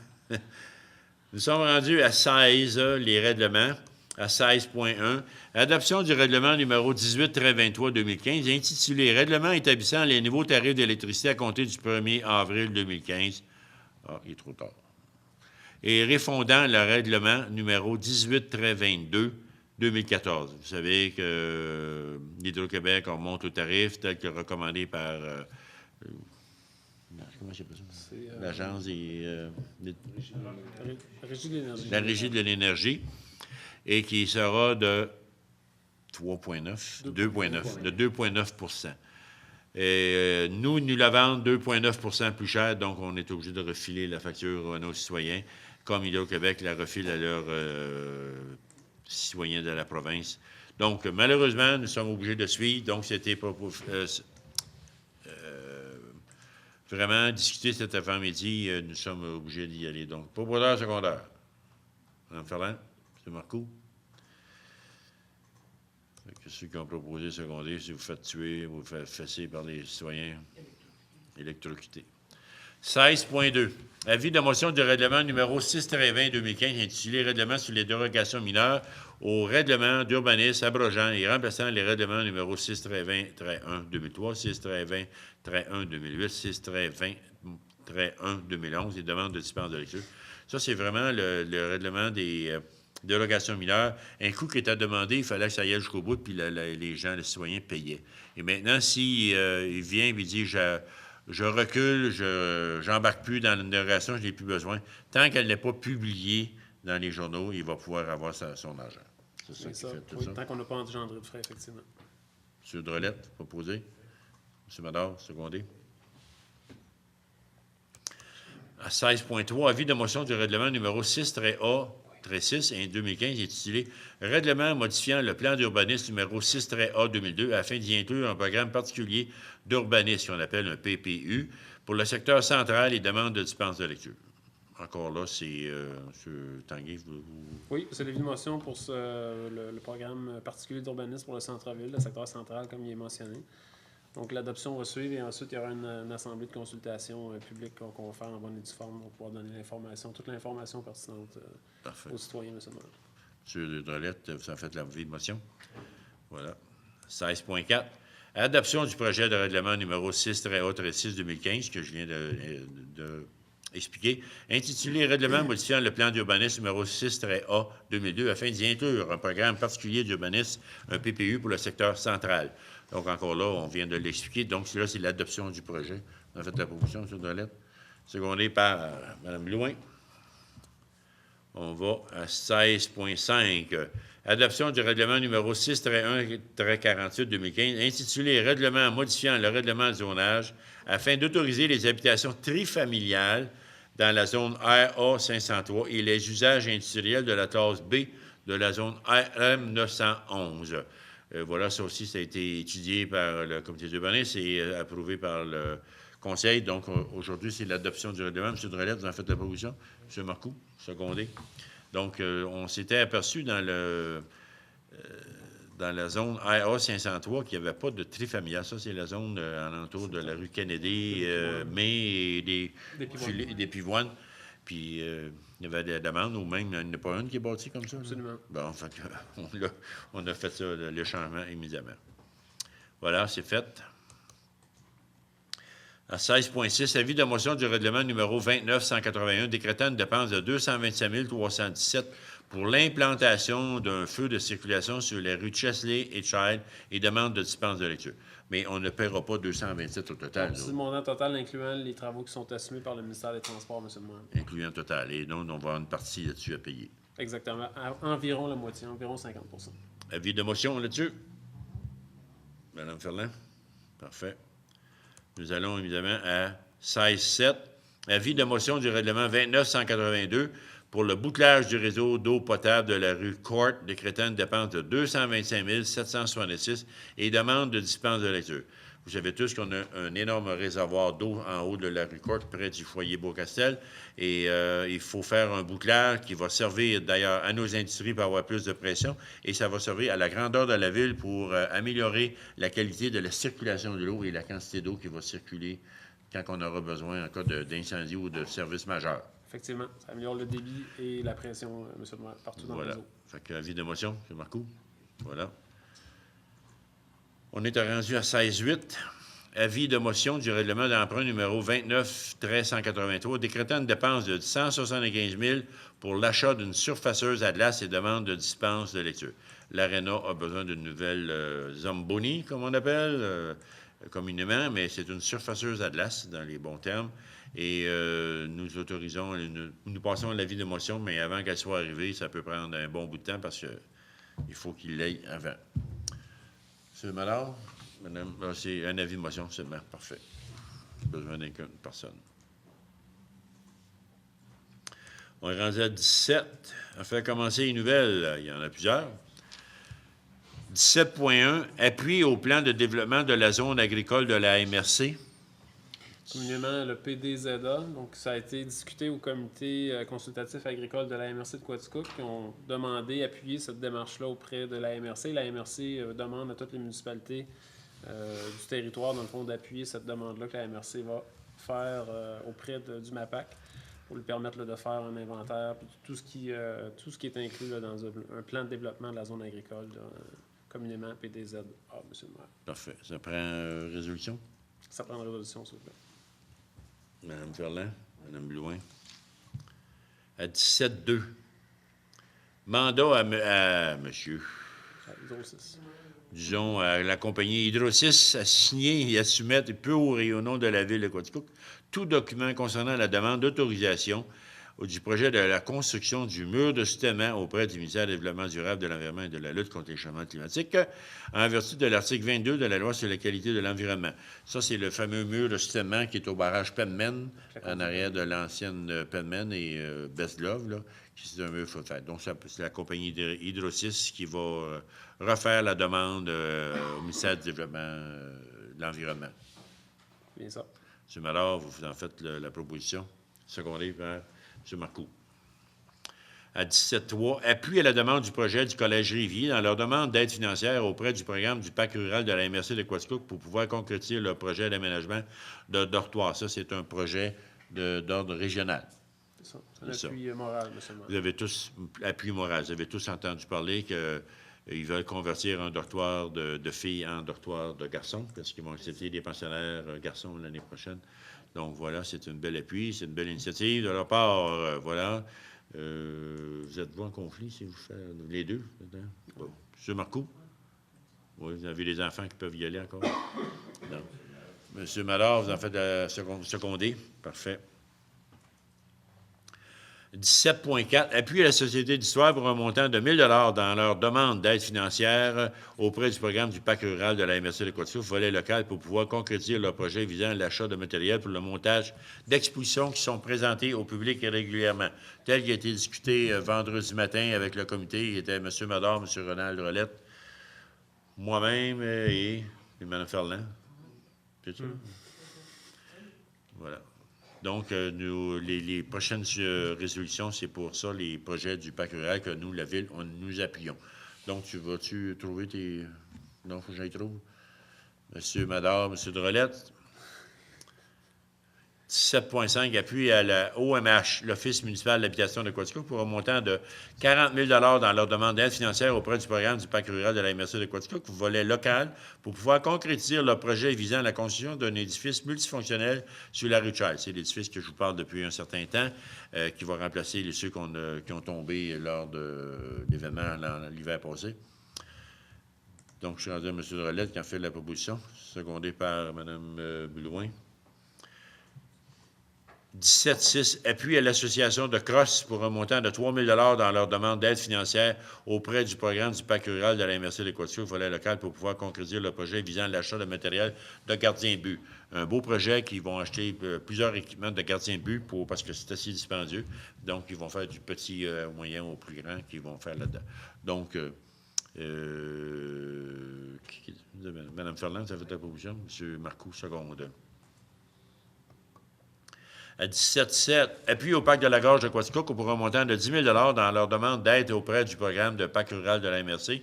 Nous sommes rendus à 16, les règlements, à 16.1. Adoption du règlement numéro 18-23-2015, intitulé « Règlement établissant les nouveaux tarifs d'électricité à compter du 1er avril 2015 ». Ah, il est trop tard. Et refondant le règlement numéro 18-22-2014. Vous savez que l'Hydro-Québec remonte au tarif tel que recommandé par... comment j'appelle ça? L'agence des... La Régie de l'énergie. Et qui sera de 3,9, 2,9, de 2,9 Et nous la vendons 2,9 plus cher, donc on est obligé de refiler la facture à nos citoyens, comme Hydro-Québec la refile à leurs citoyens de la province. Donc, malheureusement, nous sommes obligés de suivre. Donc, c'était vraiment discuté cet avant-midi. Nous sommes obligés d'y aller. Donc, propriétaire secondaire. Mme Ferland, M. Marcoux. Ceux qui ont proposé secondaire, si vous faites tuer, vous faites fesser par les citoyens, électrocutés. 16.2. Avis de motion du règlement numéro 6-20-2015 intitulé « Règlement sur les dérogations mineures au règlement d'urbanisme abrogeant et remplaçant les règlements numéro 6-20-2003, 6-20-2008, 6-20-2011 et demandes de dispense de lecture. » Ça, c'est vraiment le règlement des dérogations mineures. Un coût qui était demandé, il fallait que ça y aille jusqu'au bout, puis les gens, les citoyens, payaient. Et maintenant, s'il vient et dit je recule, je n'embarque plus dans une dérogation, je n'ai plus besoin. Tant qu'elle n'est pas publiée dans les journaux, il va pouvoir avoir son argent. C'est ça qui fait tout oui, ça. tant qu'on n'a pas engendré de frais, effectivement. M. Drolette, proposé. M. Mador, secondé. À 16.3, avis de motion du règlement numéro 6-A-6 et 2015 intitulé « Règlement modifiant le plan d'urbanisme numéro 6-A-2002 afin d'y inclure un programme particulier d'urbanisme qu'on appelle un PPU pour le secteur central et demande de dispense de lecture. » Encore là, c'est M. Tanguay, Oui, c'est l'avis de motion pour le programme particulier d'urbanisme pour le centre-ville, le secteur central, comme il est mentionné. Donc, l'adoption va suivre et ensuite, il y aura une assemblée de consultation publique qu'on va faire en bonne et due forme pour pouvoir donner l'information, toute l'information pertinente aux citoyens, M. le maire. M. Drolette, vous en faites l'avis de motion. Voilà. 16.4. Adoption du projet de règlement numéro 6-A-6-2015 que je viens de expliquer, intitulé « Règlement modifiant le plan d'urbanisme numéro 6-A-2002 afin d'y inclure un programme particulier d'urbanisme, un PPU pour le secteur central. » Donc, encore là, on vient de l'expliquer. Donc, là, c'est l'adoption du projet. On a fait la proposition, M. Drolette. Secondé par Mme Louin. On va à 16.5. Adoption du règlement numéro 6-1-48-2015, intitulé « Règlement modifiant le règlement de zonage afin d'autoriser les habitations trifamiliales dans la zone RA 503 et les usages industriels de la classe B de la zone RM 911. » Voilà, ça aussi, ça a été étudié par le comité d'urbanisme et approuvé par le conseil. Donc, aujourd'hui, c'est l'adoption du règlement. M. Drolette, vous en faites la proposition. M. Marcoux, secondé. Donc, on s'était aperçu dans la zone RA 503 qu'il n'y avait pas de trifamilial. Ça, c'est la zone alentour de la rue Kennedy, et des Pivoines. Puis, il y avait des demandes, ou même, il n'y en a pas une qui est bâtie comme ça. Absolument. Bon, en fait, on a fait ça, le changement, immédiatement. Voilà, c'est fait. À 16.6, avis de motion du règlement numéro 29-181 décrétant une dépense de 225 317 pour l'implantation d'un feu de circulation sur les rues Chesley et Child et demande de dispense de lecture. Mais on ne paiera pas 227 au total. C'est le montant total incluant les travaux qui sont assumés par le ministère des Transports, M. le maire. Incluant le total. Et donc, on va avoir une partie là-dessus à payer. Exactement. Environ la moitié, environ 50 %. Avis de motion là-dessus? Mme Ferland? Parfait. Nous allons évidemment à 16.7. Avis de motion du règlement 29-182 pour le bouclage du réseau d'eau potable de la rue Court, décrétant une dépense de 225 766 et demande de dispense de lecture. Vous savez tous qu'on a un énorme réservoir d'eau en haut de la rue Court, près du foyer Beaucastel, et il faut faire un bouclage qui va servir d'ailleurs à nos industries pour avoir plus de pression, et ça va servir à la grandeur de la ville pour améliorer la qualité de la circulation de l'eau et la quantité d'eau qui va circuler quand on aura besoin en cas d'incendie ou de service majeur. Effectivement, ça améliore le débit et la pression, M. le maire, partout dans le Voilà. réseau. Fait que avis de motion, M. Marcoux. Voilà. On est rendu à 16-8. Avis de motion du règlement d'emprunt numéro 29-183, décrétant une dépense de 175 000 pour l'achat d'une surfaceuse à glace et demande de dispense de lecture. L'Arena a besoin d'une nouvelle Zamboni, comme on appelle, communément, mais c'est une surfaceuse à glace, dans les bons termes. Et nous autorisons, nous passons à l'avis de motion, mais avant qu'elle soit arrivée, ça peut prendre un bon bout de temps parce qu'il faut qu'il l'aille avant. M. Mallard? Madame, c'est un avis de motion, c'est bien, parfait. Besoin d'une personne. On est rendu à 17. On fait commencer les nouvelles. Il y en a plusieurs. 17.1, appui au plan de développement de la zone agricole de la MRC. Communément, le PDZA, donc ça a été discuté au comité consultatif agricole de la MRC de Quaticook, qui ont demandé, appuyé cette démarche-là auprès de la MRC. La MRC demande à toutes les municipalités du territoire, dans le fond, d'appuyer cette demande-là que la MRC va faire auprès du MAPAC pour lui permettre là, de faire un inventaire, puis tout ce qui est inclus là, dans un plan de développement de la zone agricole, là, communément PDZA, M. le maire. Parfait. Ça prend résolution? Ça prend une résolution, s'il vous plaît. Mme Ferland, Mme Blouin. À 17.2. Mandat à monsieur, Hydro-6. disons, à la compagnie Hydro-6 à signer et à soumettre pour et au nom de la ville de Quaticook tout document concernant la demande d'autorisation du projet de la construction du mur de soutènement auprès du ministère du Développement durable, de l'Environnement et de la lutte contre les changements climatiques en vertu de l'article 22 de la Loi sur la qualité de l'environnement. Ça, c'est le fameux mur de soutènement qui est au barrage Penman, en arrière de l'ancienne Penman et Best-Love, là, qui c'est un mur faut faire. Donc, c'est la compagnie Hydro-6 qui va refaire la demande au ministère du Développement de l'Environnement. Bien ça. M. Mallard, vous en faites la proposition. Secondée par M. Marcoux. À 17.3, appui à la demande du projet du Collège Rivier dans leur demande d'aide financière auprès du programme du Parc rural de la MRC de Quaticook pour pouvoir concrétiser leur projet d'aménagement de dortoirs. Ça, c'est un projet d'ordre régional. C'est ça. C'est un appui moral, M. le maire. Vous avez tous, appui moral, vous avez tous entendu parler qu'ils veulent convertir un dortoir de filles en dortoir de garçons parce qu'ils vont accepter des pensionnaires garçons l'année prochaine. Donc, voilà, c'est une belle appui, c'est une belle initiative de leur part. Voilà. Vous êtes-vous en conflit, si vous faites les deux? Bon. M. Marcoux? Oui, vous avez les enfants qui peuvent y aller encore? Non. M. Mallard, vous en faites la secondée? Parfait. 17.4, appui à la Société d'histoire pour un montant de 1 000 $ dans leur demande d'aide financière auprès du programme du Parc rural de la MRC de Quaticook, volet local, pour pouvoir concrétiser leur projet visant l'achat de matériel pour le montage d'expositions qui sont présentées au public régulièrement. Tel qui a été discuté vendredi matin avec le comité, il était M. Mador, M. Ronald Rolette, moi-même et Mme Ferland. C'est ça? Voilà. Donc, les prochaines résolutions, c'est pour ça, les projets du Parc rural que nous, la Ville, nous appuyons. Donc, vas-tu trouver tes... Non, il faut que j'aille trouver. M. Mador, M. Drolette. 17.5, appui à la OMH, l'Office municipal de l'habitation de Quaticook, pour un montant de 40 000 $ dans leur demande d'aide financière auprès du programme du Parc rural de la MRC de Quaticook, volet local, pour pouvoir concrétiser leur projet visant la construction d'un édifice multifonctionnel sur la rue Charles. C'est l'édifice que je vous parle depuis un certain temps, qui va remplacer ceux qui ont tombé lors de l'événement l'hiver passé. Donc, je suis rendu à M. Drolette qui a fait la proposition, secondée par Mme Blouin. 17.6, appui à l'association de Cross pour un montant de 3 000 dans leur demande d'aide financière auprès du programme du Parc rural de la MRC des Côtes-Sud, volet local, pour pouvoir concrétiser le projet visant l'achat de matériel de gardien de but. Un beau projet qui vont acheter plusieurs équipements de gardien de but parce que c'est assez dispendieux. Donc, ils vont faire du petit au moyen au plus grand qu'ils vont faire là-dedans. Donc, Mme Ferland, ça fait la proposition. M. Marcoux, seconde. À 17.7, appui au Parc de la Gorge de Quaticook pour un montant de 10 000 dans leur demande d'aide auprès du programme de Parc rural de la MRC.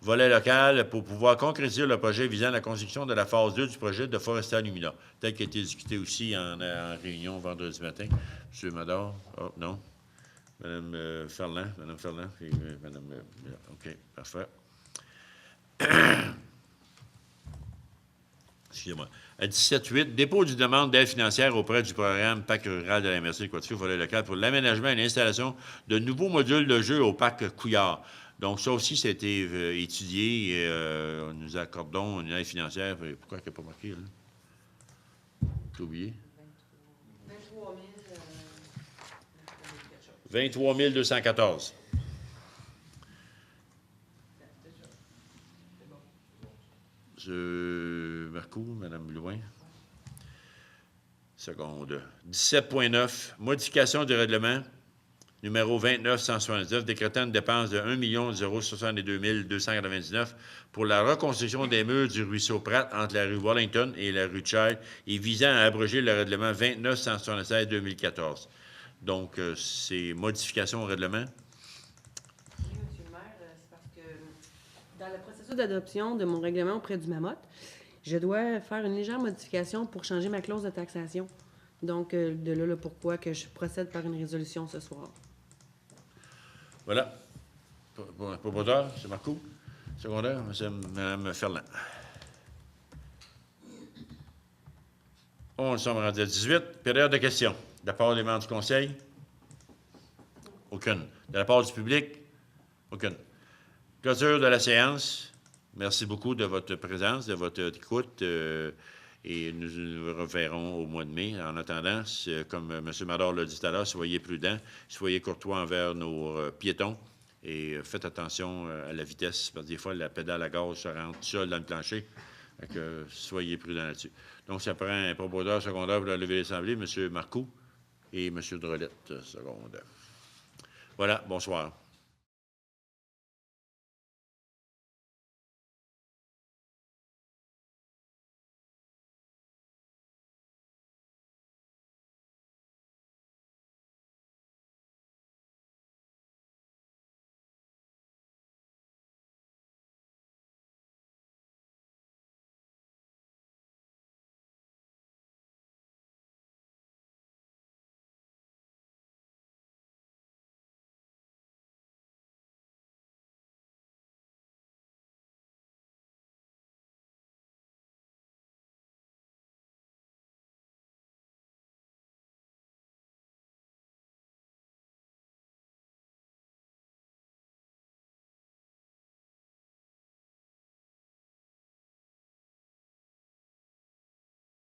Volet local pour pouvoir concrétiser le projet visant la construction de la phase 2 du projet de Foresta Lumina, tel qu'il a été discuté aussi en réunion vendredi matin. M. Mador, oh, non. Mme Ferland, et Mme... OK, parfait. Excusez-moi. À 17.8, dépôt d'une demande d'aide financière auprès du programme Parc rural de la MRC de Quaticook, volet local, pour l'aménagement et l'installation de nouveaux modules de jeu au Parc Couillard. Donc, ça aussi, ça a été étudié et nous accordons une aide financière. Pourquoi il n'y a pas marqué, là? J'ai oublié. 23 214. M. Marcoux, Mme Blouin. Seconde. 17.9. Modification du règlement numéro 29-179, décrétant une dépense de 1 062 299 pour la reconstruction des murs du ruisseau Pratt entre la rue Wellington et la rue Child et visant à abroger le règlement 29-176-2014. Donc, c'est modification au règlement. Oui, M. le maire, c'est parce que dans le processus d'adoption de mon règlement auprès du MAMOT, je dois faire une légère modification pour changer ma clause de taxation. Donc, de là le pourquoi que je procède par une résolution ce soir. Voilà. Propositeur, M. Marcoux. Secondaire, Mme Ferland. On sommes rendus à 18. Période de questions. De la part des membres du Conseil? Aucune. De la part du public? Aucune. Clôture de la séance. Merci beaucoup de votre présence, de votre écoute. Et nous nous reverrons au mois de mai. En attendant, comme M. Mador l'a dit tout à l'heure, soyez prudents, soyez courtois envers nos piétons et faites attention à la vitesse, parce que des fois, la pédale à gaz se rentre seule dans le plancher. Donc, soyez prudents là-dessus. Donc, ça prend un propositeur secondaire pour la levée de l'Assemblée, M. Marcoux et M. Drolette, secondaire. Voilà, bonsoir.